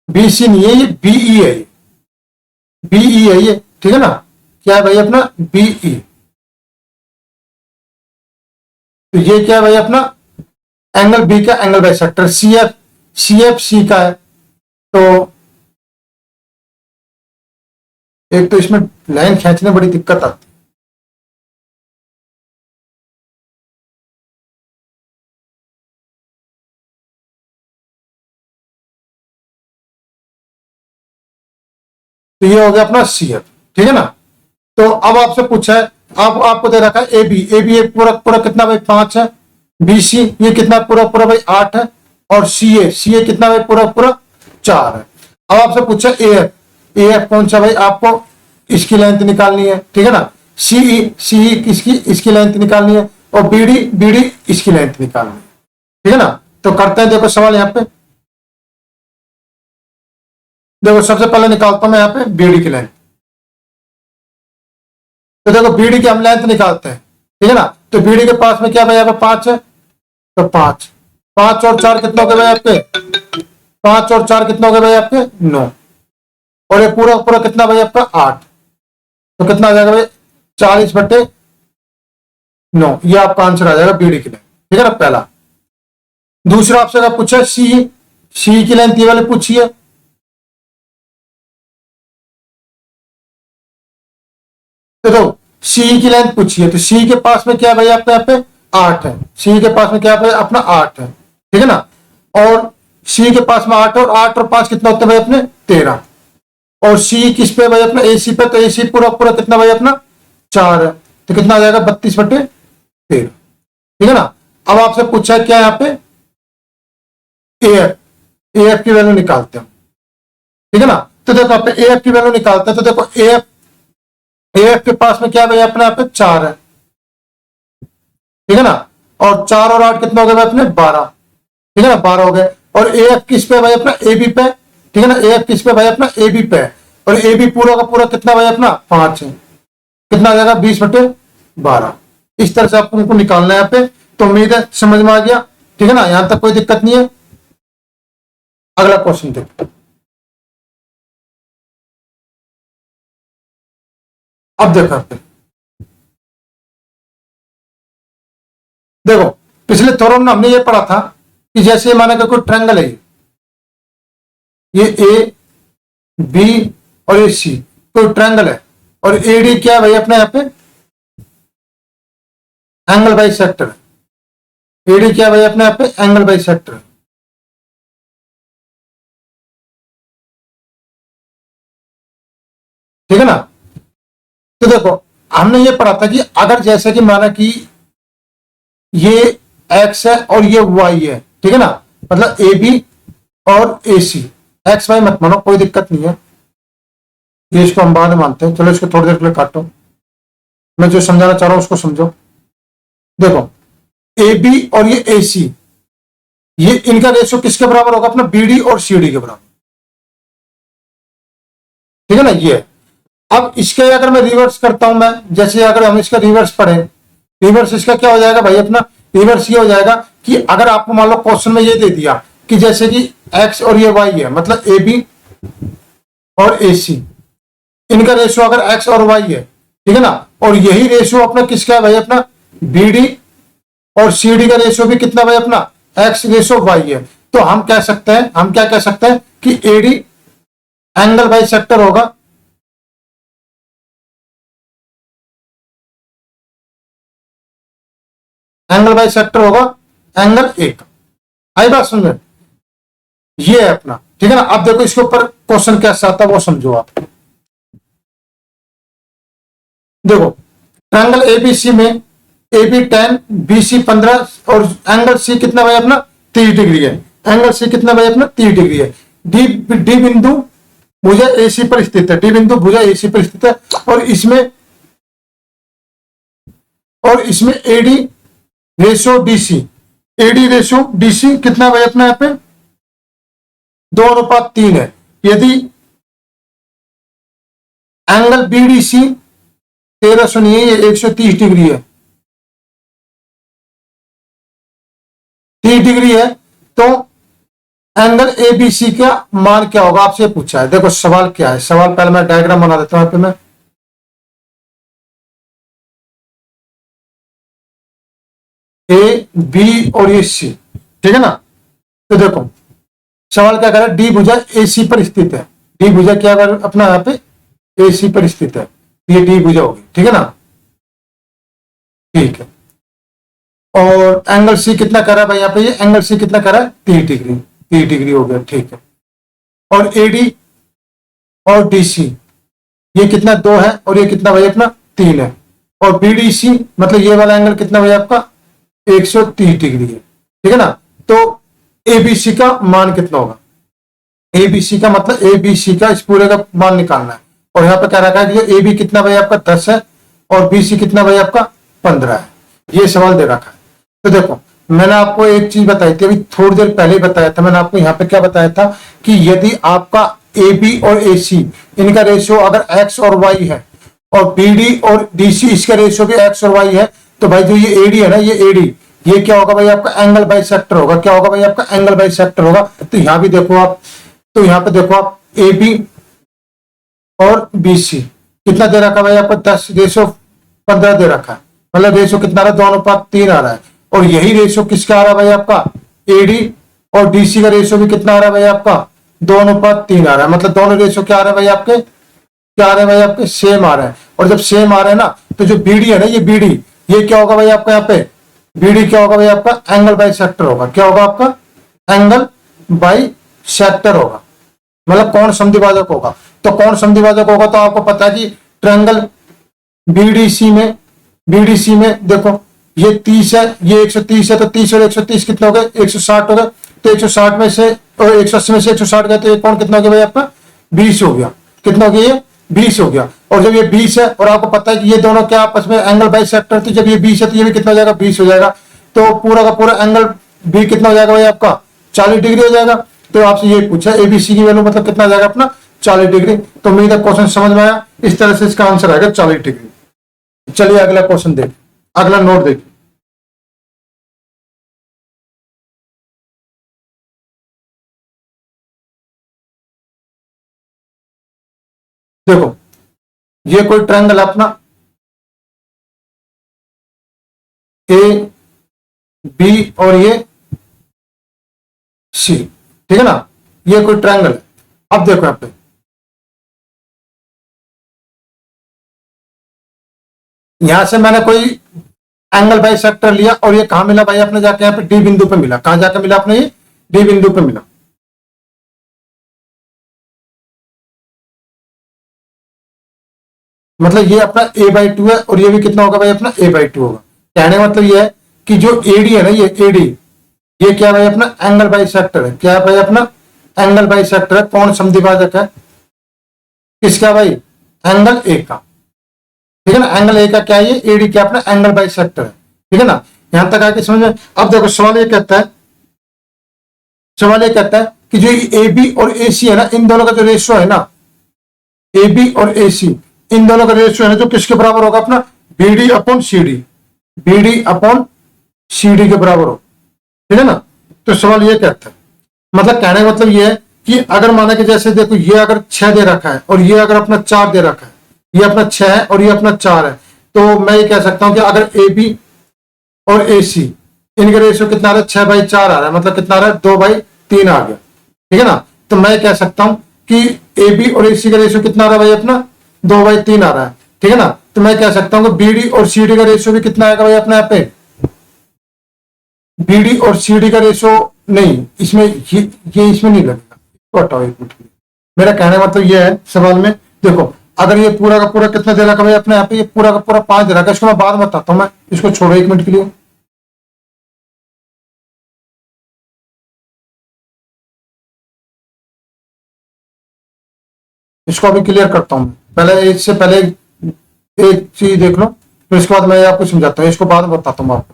BC नहीं है, ये BE है, BE है ये, ठीक है ना। क्या है भाई अपना BE। तो ये क्या है भाई अपना एंगल B का angle by sector. CF C का है। तो एक तो इसमें लाइन खींचने बड़ी दिक्कत आती है, तो ये हो गया अपना CF, ठीक है ना। तो अब आपसे पूछा है, आपको दे रखा है AB एक पूरा पूरा कितना भाई 5 है, BC ये कितना पूरा पूरा भाई 8 है और CA कितना भाई पूरा पूरा 4 है। अब आपसे पूछा AF कौन सा भाई, आपको इसकी लेंथ निकालनी है, ठीक है ना। CE इसकी लेंथ निकालनी है और BD इसकी लेंथ निकालनी है, ठीक है ना। तो करते हैं, देखो सवाल यहाँ पे, देखो सबसे पहले निकालता हूं मैं यहाँ पे BD की लेंथ। तो देखो BD की हम लेंथ निकालते हैं, ठीक है ना। तो BD के पास में क्या भाई यहाँ पे 5 है, तो 5 5 और 4 कितना हो गए भाई आपके, 5 और 4 कितना हो गए भाई आपके 9 और ये पूरा पूरा कितना भाई आपका 8। तो कितना आ जाएगा भाई 40/9, ये आपका आंसर आ जाएगा BD की लेंथ, ठीक है ना पहला। दूसरा आपसे अगर पूछा सी की लेंथ ये वाले पूछिए, तो सी की लेंथ पूछी है, तो सी के पास में क्या है भाई आपका यहाँ पे 8 है, सी के पास में क्या है भाई अपना 8 है, ठीक है ना। और सी के पास में 8 और 8 और 5 कितना होता है भाई अपने 13। और सी किस पे भाई अपना एसी पे, तो एसी पूरा पूरा कितना भाई अपना 4 है, तो कितना आ जाएगा 32/13, ठीक है ना। अब आपसे पूछा है क्या यहाँ पे एएफ, एएफ की वैल्यू निकालते हैं, ठीक है ना। तो देखो आप एएफ की वैल्यू निकालते हैं, तो देखो एएफ, एएफ के पास में क्या है भाई अपने यहाँ पे 4 है, ठीक है ना। और 4 और 8 कितना हो गया भाई अपने 12, ठीक है ना, 12 हो गए। और एएफ किस पे भाई अपना एबी पे, ठीक है ना, एएफ किस पे भाई अपना एबी पे, और एबी पूरा का पूरा कितना भाई अपना 5 है, कितना आ जाएगा 20/12। इस तरह से आपको उनको निकालना है यहाँ पे। तो उम्मीद है समझ में आ गया, ठीक है ना, यहां तक कोई दिक्कत नहीं है। अगला क्वेश्चन देखो। अब देखो देखो पिछले थोरों में हमने ये पढ़ा था कि जैसे माना कि कोई ट्रायंगल है, ये ए बी और ये सी कोई ट्रायंगल है, और एडी क्या है भाई अपने यहाँ पे एंगल बाइसेक्टर है, एडी क्या है भाई अपने यहाँ पे एंगल बाइसेक्टर है, ठीक है ना। तो देखो हमने ये पढ़ा था कि अगर जैसे कि माना कि ये एक्स है और ये वाई है, ठीक है ना, मतलब ए बी और ए सी, एक्स वाई मत मानो, कोई दिक्कत नहीं है, ये इसको हम बाद में मानते हैं। चलो इसको थोड़ी देर के लिए काटो, मैं जो समझाना चाह रहा हूं उसको समझो। देखो ए बी और ये ए सी, ये इनका रेशियो किसके बराबर होगा अपना बी डी और सी डी के बराबर, ठीक है ना। ये अब इसके अगर मैं रिवर्स करता हूं, मैं जैसे अगर हम इसका रिवर्स पढ़ें, रिवर्स इसका क्या हो जाएगा भाई अपना, रिवर्स ये हो जाएगा कि अगर आपको मान लो क्वेश्चन में ये दे दिया कि जैसे कि एक्स और ये वाई है, मतलब ए बी और ए सी, इनका रेशियो अगर एक्स और वाई है, ठीक है ना, और यही रेशियो अपना किसका है भाई अपना बी डी, और सी डी का रेशियो भी कितना भाई अपना एक्स रेशियो वाई है, तो हम कह सकते हैं, हम क्या कह सकते हैं कि एडी एंगल बाइसेक्टर होगा, एंगल बाइसेक्टर होगा एंगल एक। आई बात समझ में, ये है अपना, ठीक है ना। अब देखो इसके ऊपर क्वेश्चन कैसा आता है वो समझो आप। देखो ट्रायंगल एबीसी में ए बी 10 बी सी 15 और एंगल सी कितना भाई अपना 30 डिग्री है, एंगल सी कितना भाई अपना 30 डिग्री है। डी डी बिंदु भुजा एसी पर स्थित है, डी बिंदु भुजा एसी पर स्थित है, और इसमें AD ratio DC, AD ratio DC कितना भाई अपना यहाँ पे 2:3 है। यदि एंगल बीडीसी 1300 नहीं है, ये 130 डिग्री है, 30 डिग्री है, तो एंगल एबीसी का मान क्या होगा आपसे पूछा है। देखो सवाल क्या है, सवाल पहले मैं डायग्राम बना देता हूं यहाँ पे मैं, ए बी और ये सी, ठीक है ना। तो देखो सवाल क्या कर रहा है, डी भुजा एसी पर स्थित है, डी भुजा क्या कर अपना यहाँ पे एसी पर स्थित है, ये डी भुजा होगी, ठीक है ना, ठीक है। और एंगल सी कितना कर रहा है भाई यहाँ पे, ये एंगल सी कितना कर रहा है 30 डिग्री, 30 डिग्री हो गया, ठीक है। और एडी और डीसी ये कितना 2 है, और ये कितना भाई अपना 3 है, और बीडीसी मतलब ये वाला एंगल कितना भाई आपका 130 डिग्री है, ठीक है ना। तो एबीसी का मान कितना होगा, एबीसी का मतलब एबीसी का इस पूरे का मान निकालना है, और यहाँ पे क्या रखा है कि ए बी कितना भाई आपका 10 है, और बीसी कितना भाई आपका 15 है, ये सवाल दे रखा है। तो देखो मैंने आपको एक चीज बताई थी अभी थोड़ी देर पहले बताया था, मैंने आपको यहाँ पे क्या बताया था कि यदि आपका ए बी और ए सी इनका रेशियो अगर एक्स और वाई है, और बी डी और डी सी इसका रेशियो भी एक्स और वाई है, तो भाई जो ये एडी है ना, ये एडी ये क्या होगा भाई आपका एंगल बाइसेक्टर होगा, क्या होगा भाई आपका एंगल बाइसेक्टर होगा। तो यहाँ भी देखो आप, तो यहाँ पे देखो आप ए बी और बी सी कितना दे रखा है भाई आपको 10 रेशियो 15 दे रखा है, मतलब रेशियो कितना आ रहा है 2:3 आ रहा है, और यही रेशियो किसका आ रहा है भाई आपका एडी और डीसी का रेशियो भी कितना आ रहा है भाई आपका 2:3 आ रहा है, मतलब दोनों रेशियो क्या आ रहा है भाई आपके, क्या आ रहे हैं भाई आपके सेम आ रहे हैं। और जब सेम आ रहे हैं ना, तो जो बीडी है ना, ये बीडी, ये क्या होगा भाई आपका यहाँ पे, बीडी क्या होगा भाई आपका एंगल बाई सेक्टर होगा। क्या होगा आपका एंगल बाई सेक्टर होगा, मतलब कौन समद्विभाजक होगा। तो कौन समद्विभाजक होगा, तो आपको पता है कि ट्रायंगल बीडीसी में देखो ये 30 है, ये 130 है, तो 30 और 130 कितने हो गए, 160 हो गए। तो 160 में से और 180 में से 160 गए, तो ये कौन कितना हो गया भाई आपका 20 हो गया। कितना हो गया ये 20 हो गया। और जब ये 20 है और आपको पता है कि ये दोनों क्या आपस में एंगल बाई सेक्टर, तो जब ये 20 है तो ये भी कितना हो जाएगा 20 हो जाएगा। तो पूरा का पूरा एंगल भी कितना हो जाएगा भाई आपका 40 डिग्री हो जाएगा। तो आपसे ये पूछा एबीसी की वैल्यू मतलब कितना जाएगा अपना 40 डिग्री। तो उम्मीद है क्वेश्चन समझ में आया। इस तरह से इसका आंसर आएगा 40 डिग्री। चलिए अगला क्वेश्चन देख, अगला नोट देखिए। देखो ये कोई ट्रायंगल अपना ए बी और ये सी, ठीक है ना, ये कोई ट्रायंगल है। अब देखो यहां पे यहां से मैंने कोई एंगल बाई सेक्टर लिया और ये कहां मिला भाई आपने जाके यहाँ पे डी बिंदु पे मिला। कहां जाके मिला आपने, ये डी बिंदु पे मिला। मतलब ये अपना a/2 है और ये भी कितना होगा भाई अपना a/2 होगा। कहने का मतलब ये है कि जो एडी है ना, ये एडी, ये क्या भाई अपना एंगल बाई सेक्टर है। क्या है भाई अपना एंगल बाई सेक्टर है। कौन समद्विभाजक है किसका भाई, एंगल ए का, ठीक है ना। एंगल ए का क्या है, ये एडी क्या अपना एंगल बाई सेक्टर है, ठीक है ना। यहां तक आके समझ में। अब देखो सवाल ये कहता है, सवाल ये कहता है कि जो ए बी और ए सी है ना, इन दोनों का जो रेशियो है ना, ए बी और ए सी, इन दोनों का रेशियो है ना, जो किसके बराबर होगा अपना BD upon C D, BD upon C D के बराबर हो, ठीक है ना। तो सवाल ये कहता है, मतलब कहने का मतलब ये है कि अगर माना कि जैसे देखो ये अगर 6 दे रखा है और ये अगर अपना 4 दे रखा है, ये अपना 6 है और ये अपना 4 है, तो मैं ये कह सकता हूं कि अगर ए बी और ए सी इनका रेशियो कितना आ रहा है 6/4 आ रहा है, मतलब कितना आ रहा है 2/3 आ गया, ठीक है ना। तो मैं कह सकता हूं कि ए बी और ए सी का रेशियो कितना आ रहा है भाई अपना 2/3 आ रहा है, ठीक है ना। तो मैं कह सकता हूं कि बीडी और सी डी का रेशियो भी कितना आएगा भाई अपने यहाँ पे, बीडी और सी डी का रेशियो नहीं, इसमें ये इसमें नहीं लगेगा। तो हटाओ एक मिनट, मेरा कहने का मतलब ये है सवाल में, देखो अगर ये पूरा का पूरा कितना दे रखा भाई अपने यहाँ पे, ये पूरा का पूरा 5 दे रखा है, इसको मैं बाद में बताता हूं। मैं इसको छोड़ो एक मिनट के लिए। इसको अभी क्लियर करता हूं। पहले इससे पहले एक चीज देख लो, फिर इसके बाद मैं आपको समझाता हूँ, इसको बाद में बताता हूँ आपको।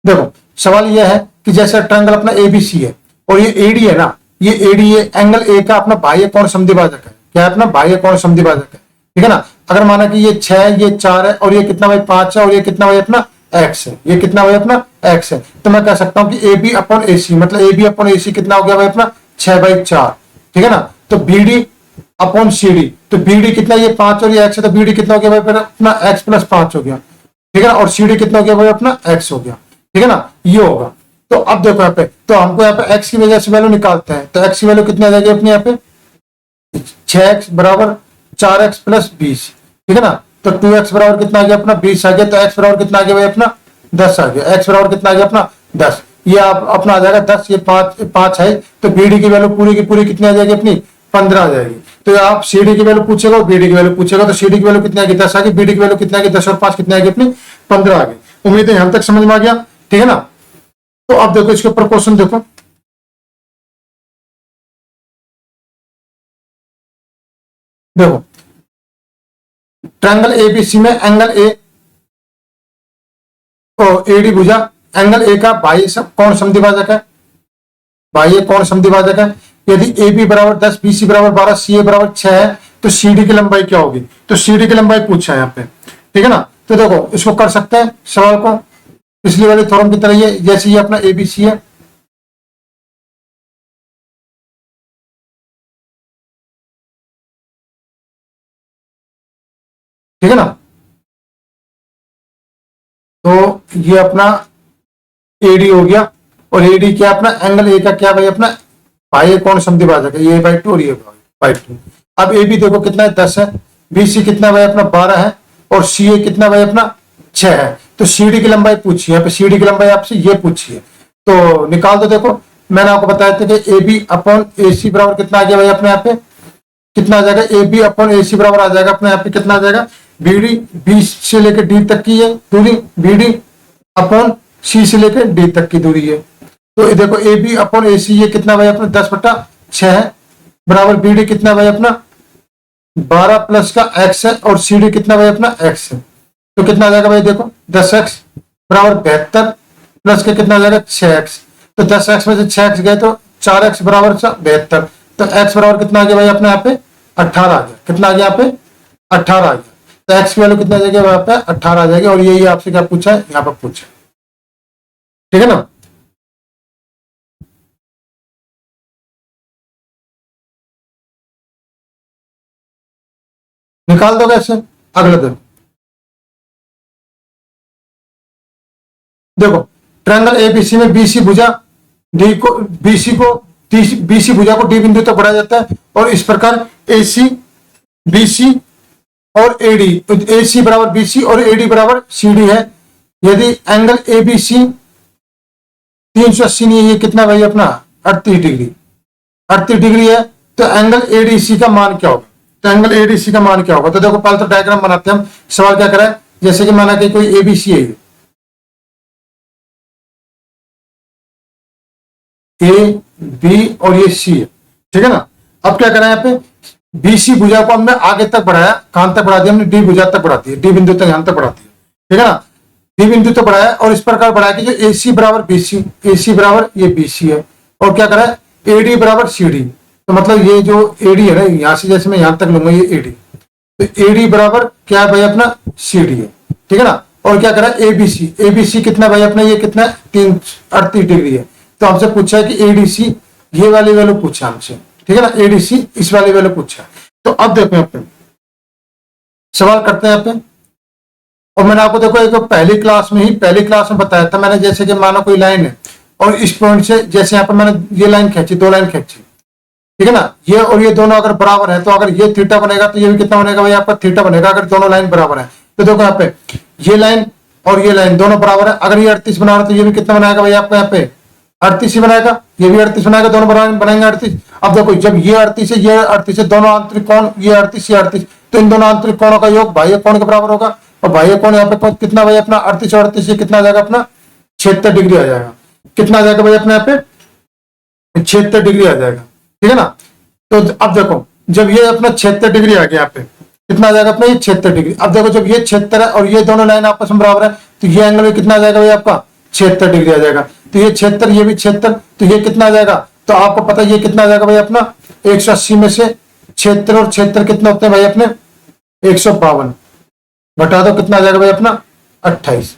देखो सवाल यह है कि जैसे ट्रायंगल अपना एबीसी है और ये एडी है ना, ये एडी है, एंगल ए का अपना बाह्य कोण समद्विभाजक है। क्या है अपना बाह्य कोण समद्विभाजक है, ठीक है ना। अगर माना कि ये 6 ये 4 है और ये कितना भाई 5 है और ये कितना भाई अपना x है, ये कितना भाई अपना x है, तो मैं कह सकता हूं कि ए बी अपॉन ए सी, मतलब ए बी अपॉन ए सी कितना हो गया भाई अपना 6/4, ठीक है ना। तो B D upon C D, तो बी डी कितना, ये 5 और ये x है, तो बी डी कितना हो गया भाई अपना x+5 हो गया, ठीक है ना। और सी डी कितना हो गया भाई अपना x हो गया, ठीक है ना, ये होगा। तो अब देखो यहाँ पे, तो हमको यहाँ पे x की वजह से वैल्यू निकालते हैं, तो x की वैल्यू कितनी आ जाएगी अपने यहाँ पे 6x बराबर 4x + 20, ठीक है ना। तो 2x बराबर कितना आ गया अपना 20 आ गया। तो x बराबर कितना आ गया भाई अपना 10 आ गया। x बराबर कितना आ गया अपना 10, ये आप अपना आ जाएगा 10, ये 5 है, तो बीडी की वैल्यू पूरी की पूरी कितनी आ जाएगी अपनी 15 आ जाएगी। तो आप सीडी की वैल्यू पूछेगा और बीडी की वैल्यू पूछेगा, तो सीडी की वैल्यू कितनी आएगी 10 आ गई, बीडी की वैल्यू कितनी आएगी 10 और 5 कितनी आएगी अपनी 15 आ गई। उम्मीद है यहां तक समझ में आ गया, ठीक है ना। तो अब देखो इसके ऊपर क्वेश्चन देखो, देखो ट्रायंगल एबीसी में एंगल ए एडी भुजा, एंगल ए का बाह्य कोण समद्विभाजक है, बाह्य कोण समद्विभाजक है। यदि ए बी बराबर 10, बी सी बराबर 12, सी ए बराबर 6 है, तो सी डी की लंबाई क्या होगी। तो सी डी की लंबाई पूछा है यहाँ पे, ठीक है ना। तो देखो इसको कर सकते हैं सवाल को पिछली वाली थ्योरम की तरह, ये जैसे ये अपना एबीसी है, ठीक है ना। तो ये अपना एडी हो गया और एडी क्या अपना एंगल ए का क्या भाई अपना बाह्य कोण समद्विभाजक है, ये/2 और ये/2। अब ए बी देखो कितना है 10 है, BC कितना भाई अपना 12 है और CA कितना भाई अपना 6 है। तो CD की लंबाई पूछी है, CD की लंबाई आपसे ये पूछी है, तो निकाल दो। देखो मैंने आपको बताया था कि AB अपॉन AC बराबर कितना आ गया भाई अपने यहाँ पे, कितना आ जाएगा, AB अपॉन AC बराबर आ जाएगा अपने यहाँ पे कितना आ जाएगा, BD B से लेकर D तक की है दूरी, BD अपॉन C से लेकर D तक की दूरी है। तो देखो AB अपॉन AC ये कितना भाई अपना 10/6 है, बराबर BD कितना भाई अपना 12 प्लस का x है और CD कितना भाई अपना x है। तो कितना आ जाएगा भाई, देखो 10x बराबर 72 प्लस के कितना आ जाएगा 6x। तो 10x में से 6x गए तो 4x बराबर 72। तो x बराबर कितना आ गया भाई अपने यहाँ पे 18 आ गया। कितना आ गया यहाँ पे 18 आ गया। तो x की वैल्यू कितना आ जाएगी वहां पे 18 आ जाएगी। और यही आपसे क्या पूछा है, यहाँ पर पूछा, ठीक है ना। निकाल दो कैसे, अगले दिन देखो ट्रायंगल एबीसी में बीसी भुजा डी को बीसी भुजा को डी बिंदु तक बढ़ाया जाता है और इस प्रकार एसी बीसी और एडी, एसी बराबर बीसी और एडी बराबर सीडी है। यदि एंगल एबीसी 380 नहीं है, ये कितना भाई अपना 38 डिग्री, 38 डिग्री है, तो एंगल एडीसी का मान क्या होगा। तो एंगल एडीसी का मान क्या होगा, तो देखो पहले तो डायग्राम बनाते हैं हम। सवाल क्या करा है, जैसे कि माना कि कोई एबीसी है, ए बी और ये सी है, ठीक है ना। अब क्या करा है यहाँ पे, बीसी भुजा को हमने आगे तक बढ़ाया, कहां तक बढ़ा दिया हमने, डी भुजा तक बढ़ा दिया, डी बिंदु तक यहां तक बढ़ा दिया, ठीक है ना। डी बिंदु तक बढ़ाया और इस प्रकार बढ़ाया कि जो एसी बराबर बीसी, एसी बराबर ये बीसी है, और क्या करा है एडी बराबर सीडी। तो मतलब ये जो एडी है ना, यहां से जैसे मैं यहां तक लूंगा ये एडी, तो एडी बराबर क्या है भाई अपना सीडी है, ठीक है ना। और क्या करा एबीसी, एबीसी कितना भाई अपना ये कितना 38 डिग्री है। तो हमसे पूछा है कि एडीसी ये वाली वैल्यू पूछा हमसे, ठीक है ना, एडीसी इस वाली वैल्यू पूछा। तो अब देखो यहाँ पे सवाल करते हैं यहाँ पे। और मैंने आपको देखो एक पहली क्लास में बताया था मैंने, जैसे कि मानो कोई लाइन है और इस पॉइंट से जैसे यहाँ पर मैंने ये लाइन खींची, 2 लाइन खींची, ठीक है ना। ये और ये दोनों अगर बराबर है तो अगर ये थीटा बनेगा तो ये भी कितना बनेगा भाई आपका थीटा बनेगा, अगर दोनों लाइन बराबर है। तो देखो यहाँ पे ये लाइन और ये लाइन दोनों बराबर है, अगर ये 38 बना रहा है तो ये भी कितना बनाएगा भाई आपका यहाँ पे 38 ही बनाएगा, ये भी 38 बनाएगा, दोनों बनाएंगे 38। अब देखो जब ये 38 है, ये 38 है, दोनों आंतरिक कोण ये 38 ये 38, तो इन दोनों आंतरिक कोणों का योग बाह्य कोण के बराबर होगा। और बाह्य कोण यहाँ पे कितना भाई अपना 38 और 38 ये कितना आ जाएगा अपना 76 डिग्री आ जाएगा। कितना आ जाएगा भाई अपने यहाँ पे 76 डिग्री आ जाएगा, ठीक है ना। तो अब देखो जब ये अपना 76 डिग्री आ गया यहाँ पे कितना आ जाएगा अपना ये 76 डिग्री। अब देखो जब ये 76 है और ये दोनों लाइन आपस में बराबर है तो ये एंगल में कितना आ जाएगा भाई आपका 76 डिग्री आ जाएगा। तो ये 76 ये भी 76, तो ये कितना आ जाएगा, तो आपको पता है ये कितना आ जाएगा भाई अपना 180 में से 76 और 76 कितने होते हैं भाई अपने 152, घटा दो कितना आ जाएगा भाई अपना 28।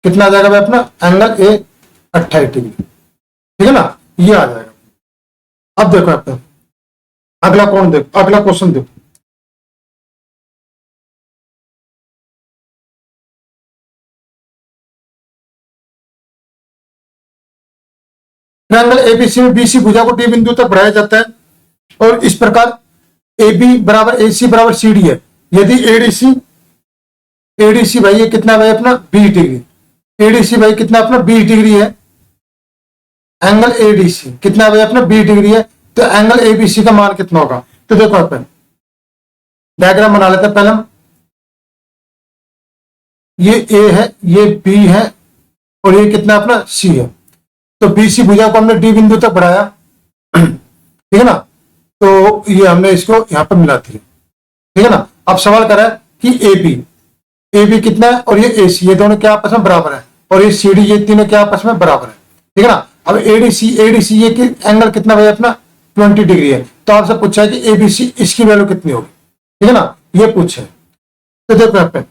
कितना आ जाएगा भाई अपना एंगल ए 28 डिग्री, ठीक है ना, ये आ जाएगा। अब देखो यहाँ पे अगला कौन देखो, अगला क्वेश्चन देखो। ट्रायंगल एबीसी में बीसी भुजा को डी बिंदु तक बढ़ाया जाता है और इस प्रकार AB बराबर AC बराबर CD है। यदि एडीसी भाई ये कितना भाई अपना 20 डिग्री, एडीसी भाई कितना अपना 20 डिग्री है, एंगल एडीसी कितना भाई अपना 20 डिग्री है, तो एंगल एबीसी का मान कितना होगा। तो देखो अपन डायग्राम बना लेते हैं पहले हम। ये ए है, ये बी है और ये कितना अपना सी है। तो बीसी भुजा को हमने डी बिंदु तक बढ़ाया, ठीक है ना, तो ये हमने इसको यहां पर मिला दिया, ठीक है ना। अब सवाल करा है कि ए बी कितना है और ये ए सी, ये दोनों क्या आपस में बराबर है, और ये सी डी ये तीनों क्या आपस में बराबर है, ठीक है ना। अब एडीसी ये एंगल कितना भाई अपना 20 डिग्री है। तो आपसे पूछा है कि एबीसी इसकी वैल्यू कितनी होगी, ठीक है ना, ये पूछे। तो देखो यहाँ पे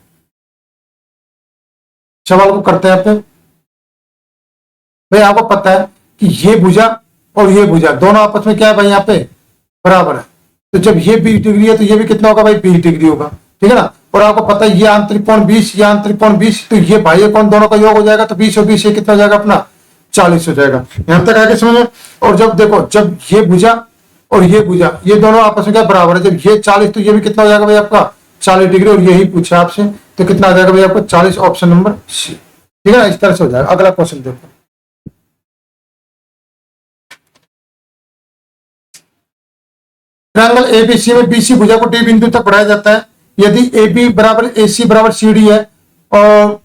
सवाल को करते हैं यहाँ पे। भाई आपको पता है कि ये भुजा और ये भुजा दोनों आपस में क्या है भाई यहाँ पे बराबर है। तो जब ये 20 डिग्री है तो ये भी कितना होगा भाई 20 डिग्री होगा, ठीक है ना। और आपको पता है ये आंतरिक कोण 20, ये आंतरिक कोण 20, तो ये बाह्य कोण दोनों का योग हो जाएगा, तो 20 और 20 ये कितना हो जाएगा अपना 40 हो जाएगा। यहां तक आगे समझ। और जब देखो जब ये भुजा और ये भुजा ये दोनों आपस में क्या बराबर है, जब ये 40 तो ये भी कितना हो जाएगा भाई आपका 40 डिग्री, और यही पूछा आपसे, तो कितना आ जाएगा भैया आपको 40, ऑप्शन नंबर सी। ठीक है ना, इस तरह से हो जाएगा। अगला क्वेश्चन देखो, ट्रायंगल एबीसी में बीसी भुजा को डी बिंदु तक बढ़ाया जाता है। यदि AB बराबर AC बराबर CD है और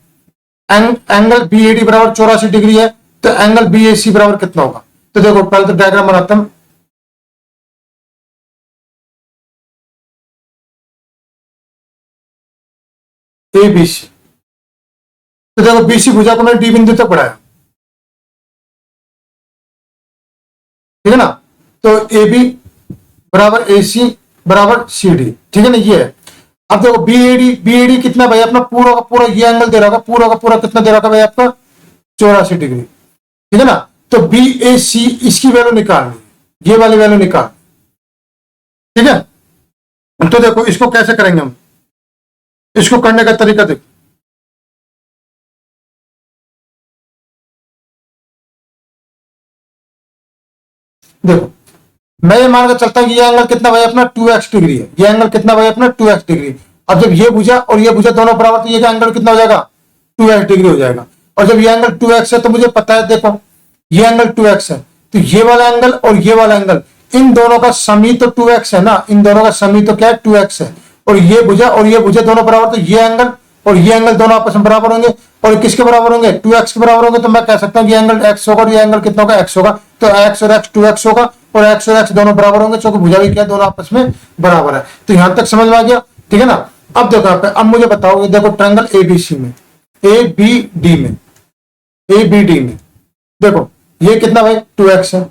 एंगल BAD बराबर 84 डिग्री है, तो एंगल BAC बराबर कितना होगा? तो देखो पहले तो डायग्राम बनाता हूं। ABC, तो देखो BC भुजा को मैंने डी बिंदु तक बढ़ाया, ठीक है ना। तो AB बराबर AC बराबर CD, ठीक है ना, ये है। अब देखो BAD कितना भाई अपना पूरा का पूरा ये एंगल दे रहा होगा, पूरा का पूरा कितना दे रहा होगा भाई आपका 84 डिग्री, ठीक है ना। तो BAC इसकी वैल्यू निकालनी, ये वाली वैल्यू निकाल, ठीक है। तो देखो इसको कैसे करेंगे हम, इसको करने का तरीका देखो। देखो मैं ये मान कर चलता हूं कि ये एंगल कितना भाई अपना 2x डिग्री है, ये एंगल कितना भाई अपना 2x डिग्री। अब जब ये भुजा और ये भुजा दोनों बराबर, तो ये एंगल कितना हो जाएगा 2x डिग्री हो जाएगा। और जब ये एंगल 2x है तो मुझे पता है, देखो ये एंगल 2x है, तो ये वाला एंगल और ये वाला एंगल, इन दोनों का समी तो 2x है ना, इन दोनों का समी तो क्या है 2x है। और ये भुजा दोनों बराबर, तो ये एंगल और ये एंगल दोनों आपस में बराबर होंगे, और किसके बराबर होंगे 2x के बराबर होंगे। तो मैं कह सकता हूं कि एंगल x होगा और ये एंगल कितना होगा x होगा। तो x और x 2x होगा, और x और x दोनों बराबर होंगे, क्योंकि भुजा भी क्या दोनों आपस में बराबर है। तो यहां तक समझ में आ गया, ठीक है ना। अब देखो यहाँ पे, अब मुझे बताओ, ये देखो ट्रायंगल ABC में, ABD में देखो ये कितना भाई 2x है,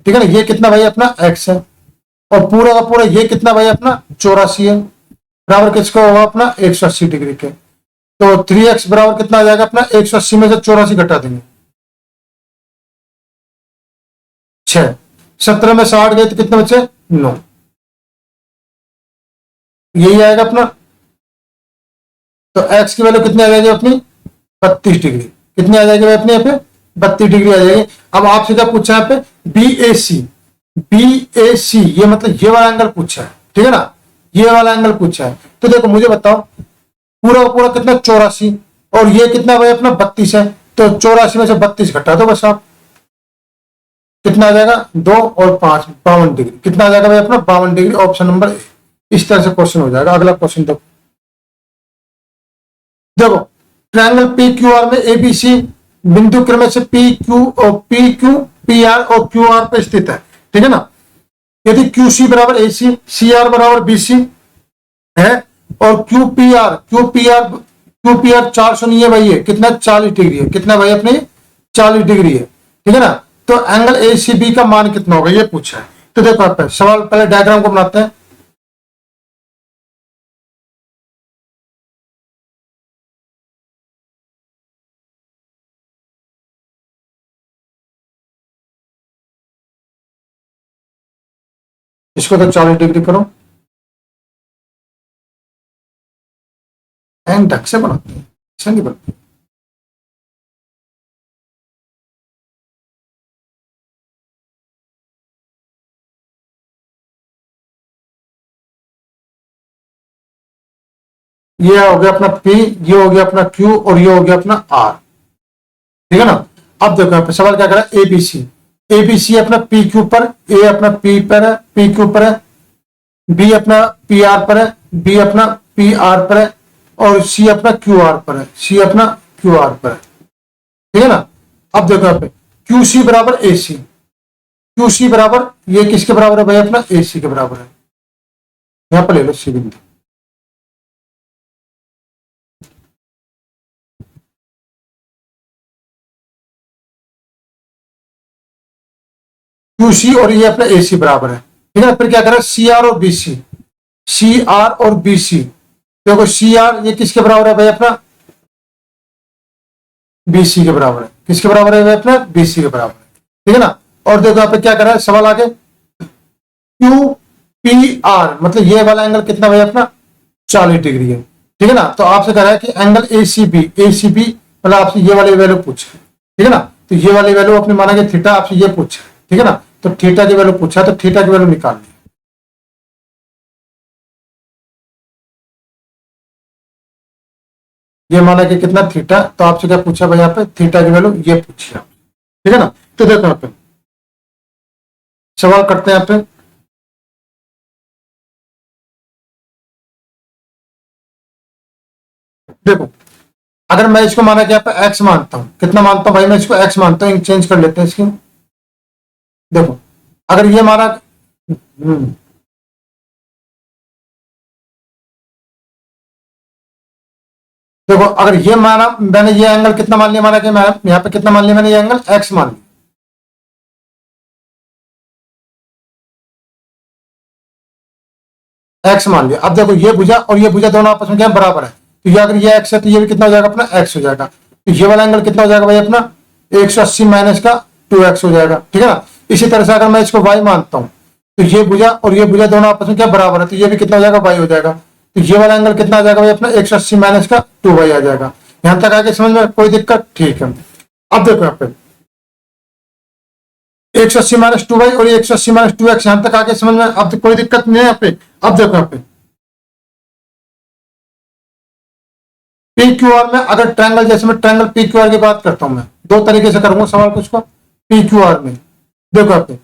ठीक है ना, ये कितना भाई अपना x है, और पूरा का पूरा ये कितना भाई अपना 84 है, बराबर किसको होगा अपना 180 डिग्री के। तो 3x बराबर कितना आ जाएगा अपना 180 में से 84 घटा देंगे 6, 17 में 60 गए तो कितने बचे 9, यही आएगा अपना। तो x की वैल्यू कितनी आ जाएगी अपनी 32 डिग्री, कितनी आ जाएगी भाई अपने यहाँ पे 32 डिग्री आ जाएगी। अब आपसे क्या पूछा है यहाँ पे BAC, ये मतलब ये वाला एंगल पूछा है, ठीक है ना, ये वाला एंगल पूछा है। तो देखो मुझे बताओ पूरा पूरा कितना 84, और ये कितना भाई अपना 32 है, तो 84 में से 32 घटा दो बस आप, कितना आ जाएगा 2 और 5 52 डिग्री, कितना आ जाएगा भाई अपना 52 डिग्री, ऑप्शन नंबर ए। इस तरह से क्वेश्चन हो जाएगा। अगला क्वेश्चन देखो, देखो ट्रायंगल PQR में ABC बिंदु क्रम से PQ PR और QR पे स्थित है, ठीक है ना। यदि QC बराबर AC, CR बराबर BC है, और QPR 400 नहीं है भाई, ये कितना 40 डिग्री है, कितना भाई अपने 40 डिग्री है, ठीक है ना। तो एंगल ACB का मान कितना होगा ये पूछा है। तो देखो आप सवाल पहले डायग्राम को बनाते हैं। इसको तो 40 डिग्री करो, एंड ढक से बनाते हैं, अच्छा नहीं बनते। ये हो गया अपना P, ये हो गया अपना Q, और ये हो गया अपना R, ठीक है ना। अब देखो यहाँ पे सवाल क्या करा, ABC अपना PQ पर, A अपना PQ पर है, B अपना PR पर है, B अपना PR पर है, और C अपना QR पर है, C अपना QR पर है, ठीक है ना। अब देखो यहाँ पे QC बराबर AC, QC बराबर ये किसके बराबर है भाई अपना AC के बराबर है। यहां पर ले लो C बिंदु, QC और ये अपना AC बराबर है, ठीक है। फिर क्या करें CR और BC, CR और BC, देखो CR ये किसके बराबर है भाई अपना BC के बराबर है, किसके बराबर है भाई अपना BC के बराबर है, ठीक है ना। और देखो यहाँ पे क्या कर रहा है सवाल आगे, QPR मतलब ये वाला एंगल कितना भाई अपना 40 डिग्री है, ठीक है ना। तो आपसे कह रहा है कि एंगल ACB मतलब आपसे ये वाली वैल्यू पूछे, ठीक है ना। तो ये वाली वैल्यू अपने माना कि थीटा, आपसे ये पूछे, ठीक है ना। तो थीटा की वैल्यू पूछा, तो थीटा की वैल्यू निकालनी ये माना कि कितना थीटा, तो आपसे क्या पूछा भाई यहाँ पे थीटा की वैल्यू ये पूछी आप, ठीक है ना। तो देखो यहाँ पे सवाल करते हैं यहाँ पे, देखो अगर मैं इसको माना कि यहाँ पे एक्स मानता हूं, कितना मानता हूं भाई, मैं इसको एक्स मानता हूं, चेंज कर लेते हैं इसकी। देखो अगर ये माना, देखो अगर ये माना मैंने, ये एंगल कितना मान लिया, माना कि मैं यहाँ पे कितना मान लिया मैंने, ये एंगल एक्स मान लिया, एक्स मान लिया। अब देखो ये भुजा और ये भुजा दोनों आपस में क्या बराबर है, तो ये अगर ये एक्स है तो ये भी कितना हो जाएगा अपना एक्स हो जाएगा। तो ये वाला एंगल कितना हो जाएगा भाई अपना 180 माइनस का 2x हो जाएगा, ठीक है ना। इसी तरह से अगर मैं इसको y मानता हूं, तो ये भुजा और ये भुजा दोनों आपस में क्या बराबर है, तो ये भी कितना हो जाएगा y हो जाएगा। तो ये वाला एंगल कितना आ जाएगा भाई अपना 180 माइनस का 2y आ जाएगा। यहां तक आगे समझ में कोई दिक्कत, ठीक है। अब देखो यहाँ पे 180 माइनस 2y और 180 माइनस 2x, यहां तक आगे समझ में, अब तो कोई दिक्कत नहीं है यहाँ पे। अब देखो यहाँ पे पी क्यू आर में, अगर ट्रायंगल, जैसे मैं ट्रायंगल पी क्यू आर की बात करता हूं, मैं दो तरीके से करूंगा सवाल कुछ को पी क्यू आर में। देखो यहाँ पे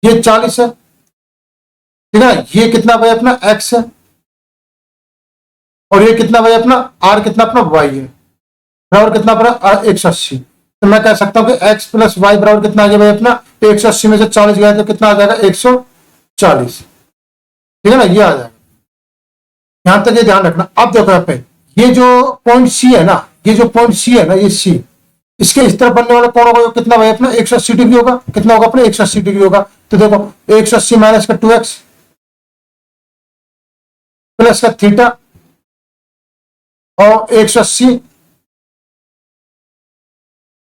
ये 40 है, ठीक है, ये कितना भाई अपना x है, और ये कितना भाई अपना r कितना अपना y है, बराबर कितना अपना 180। तो मैं कह सकता हूं कि x प्लस वाई बराबर कितना आ गया भाई अपना 180 में से 40 गया तो कितना आ जाएगा 140, ठीक है ना, ये आ जाएगा। यहां तक ये ध्यान रखना। अब देखो यहाँ पे ये जो पॉइंट सी है ना, ये जो पॉइंट सी है ना, ये सी, इसके इस तरफ बनने वाला कोण होगा कितना भाई अपना 180 डिग्री होगा, कितना होगा अपना 180 डिग्री होगा। तो देखो 180 माइनस का 2x प्लस का थीटा और 180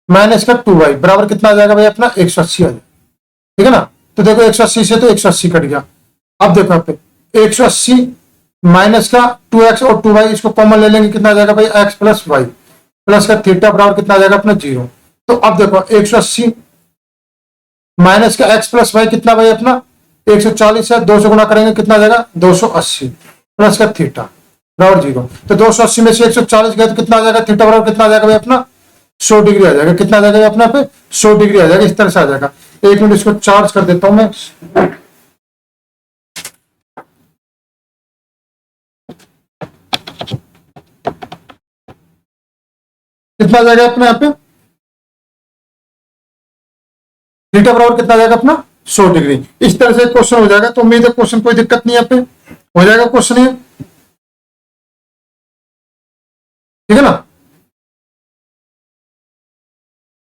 माइनस का 2y बराबर कितना आ जाएगा भाई अपना 180 आ जाएगा, ठीक है ना। तो देखो 180 से तो 180 कट गया। अब देखो यहाँ पे 180 माइनस का 2x और 2y, इसको कॉमन ले लेंगे, कितना आ जाएगा भाई x प्लस वाई प्लस का थीटा बराबर कितना आ जाएगा अपना 0। तो अब देखो 180 माइनस का x प्लस वाई कितना भाई अपना 140 है, 2 से गुणा करेंगे कितना आ जाएगा 280 प्लस का थीटा बराबर 0। तो 280 में से 140 गए तो कितना आ जाएगा, थीटा बराबर कितना आ जाएगा भाई अपना 100 डिग्री आ जाएगा। कितना आ जाएगा अपना पे 100 डिग्री आ जाएगा, इस तरह से आ जाएगा। एक मिनट इसको चार्ज कर देता हूं मैं। कितना आ जाएगा अपने यहाँ पे थीटा बराबर कितना आ जाएगा अपना 100 डिग्री। इस तरह से क्वेश्चन हो जाएगा। तो उम्मीद है क्वेश्चन कोई दिक्कत नहीं है, पे हो जाएगा क्वेश्चन ये, ठीक है ना।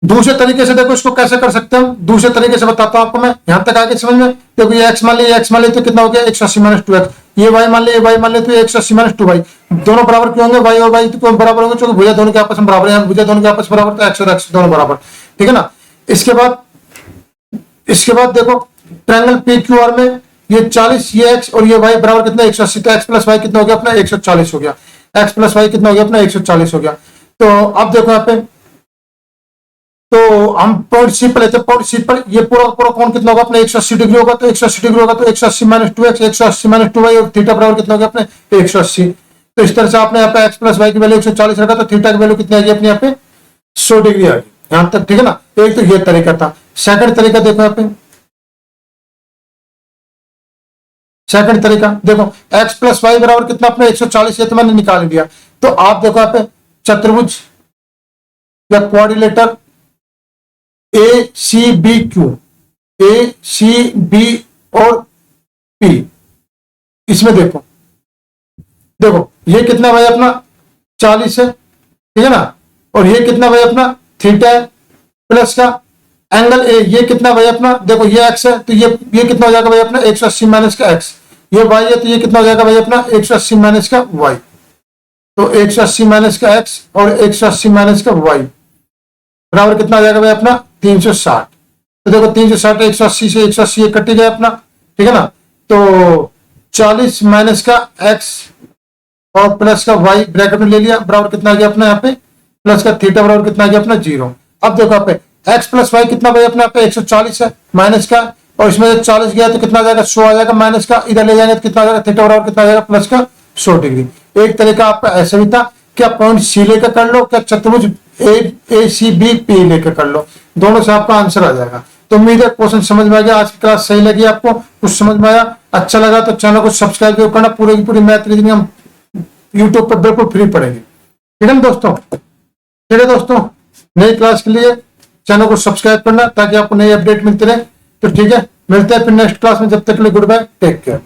दूसरे तरीके से देखो इसको कैसे कर सकते हैं, दूसरे तरीके से बताता हूं आपको मैं, यहां तक आगे समझ में। देखो ये x मान लिया, x मान लिया तो कितना हो गया 180 माइनस 2x, ये y मान लिया, y मान लिया तो 180 माइनस 2y, दोनों बराबर क्यों होंगे, y और y तो क्यों बराबर होंगे, क्योंकि भुजा दोनों के आपस में बराबर है, भुजा दोनों के आपस में बराबर, तो x और x दोनों बराबर, ठीक है ना। इसके बाद देखो ट्रायंगल पी क्यू आर में ये 40, ये x और ये y बराबर कितना 180, तो x प्लस वाई कितना हो गया अपना 140 हो गया, x प्लस वाई कितना हो गया अपना 140 हो गया। तो अब देखो यहाँ पे, तो हम पॉइंट सी पर लेते हैं, पॉइंट सी पर ये पूरा पूरा कोण कितना होगा अपने 180 डिग्री होगा, तो 180 डिग्री होगा तो 180 माइनस 2x 180 माइनस 2y और थीटा बराबर कितना हो गया अपने 180। तो इस तरह से आपने यहाँ पे x प्लस वाई की वैल्यू 140 रखा, तो थीटा की वैल्यू कितनी आ गई अपने यहाँ पे 100 डिग्री आ गई, यहां तक, ठीक है ना। एक तो ये तरीका था। सेकंड तरीका देखो यहाँ पे, सेकंड तरीका देखो x प्लस वाई बराबर कितना अपने 140 है, तो मैंने निकाल दिया। तो आप देखो यहाँ पे चतुर्भुज या क्वाड्रिलेटर ए सी बी क्यू, ए सी बी और पी, इसमें देखो देखो ये कितना भाई अपना 40 है, ठीक है ना, और ये कितना भाई अपना थीटा है प्लस का एंगल ए, ये कितना भाई अपना देखो ये x है, तो ये कितना हो जाएगा भाई अपना 180 माइनस का x, ये y है तो ये कितना हो जाएगा भाई अपना 180 माइनस का y। तो 180 माइनस का x और 180 माइनस का y बराबर कितना आ जाएगा भाई अपना 360। तो देखो 360 180 से 180 ये कट गया अपना, ठीक है ना। तो 40 माइनस का x और प्लस का y ब्रैकेट में ले लिया, बराबर कितना आ गया अपना यहाँ पे प्लस का थीटा बराबर कितना आ गया अपना 0। अब देखो यहाँ पे x प्लस वाई कितना भाई अपने यहाँ पे 140 है माइनस का, और इसमें 40 गया तो कितना आ जाएगा 100 आ जाएगा, माइनस का इधर ले जाएंगे तो कितना आ जाएगा थीटा बराबर कितना आ जाएगा प्लस का 100 डिग्री। एक तरीका आपका ऐसे भी था, क्या पॉइंट सी लेकर कर लो, क्या चतुर्भुज ए सी बी पी लेकर कर लो, दोनों से आपका आंसर आ जाएगा। तो उम्मीद है क्वेश्चन समझ में आ गया। आज की क्लास सही लगी आपको, कुछ समझ में आया, अच्छा लगा तो चैनल को सब्सक्राइब जरूर करना। पूरी की पूरी मैथ रीजनिंग हम यूट्यूब पर बिल्कुल फ्री पढ़ेंगे, ठीक है ना दोस्तों। ठीक है दोस्तों, नई क्लास के लिए चैनल को सब्सक्राइब करना ताकि आपको नई अपडेट मिलती रहे। तो ठीक है, मिलते हैं फिर नेक्स्ट क्लास में, जब तक के लिए गुड बाय, टेक केयर।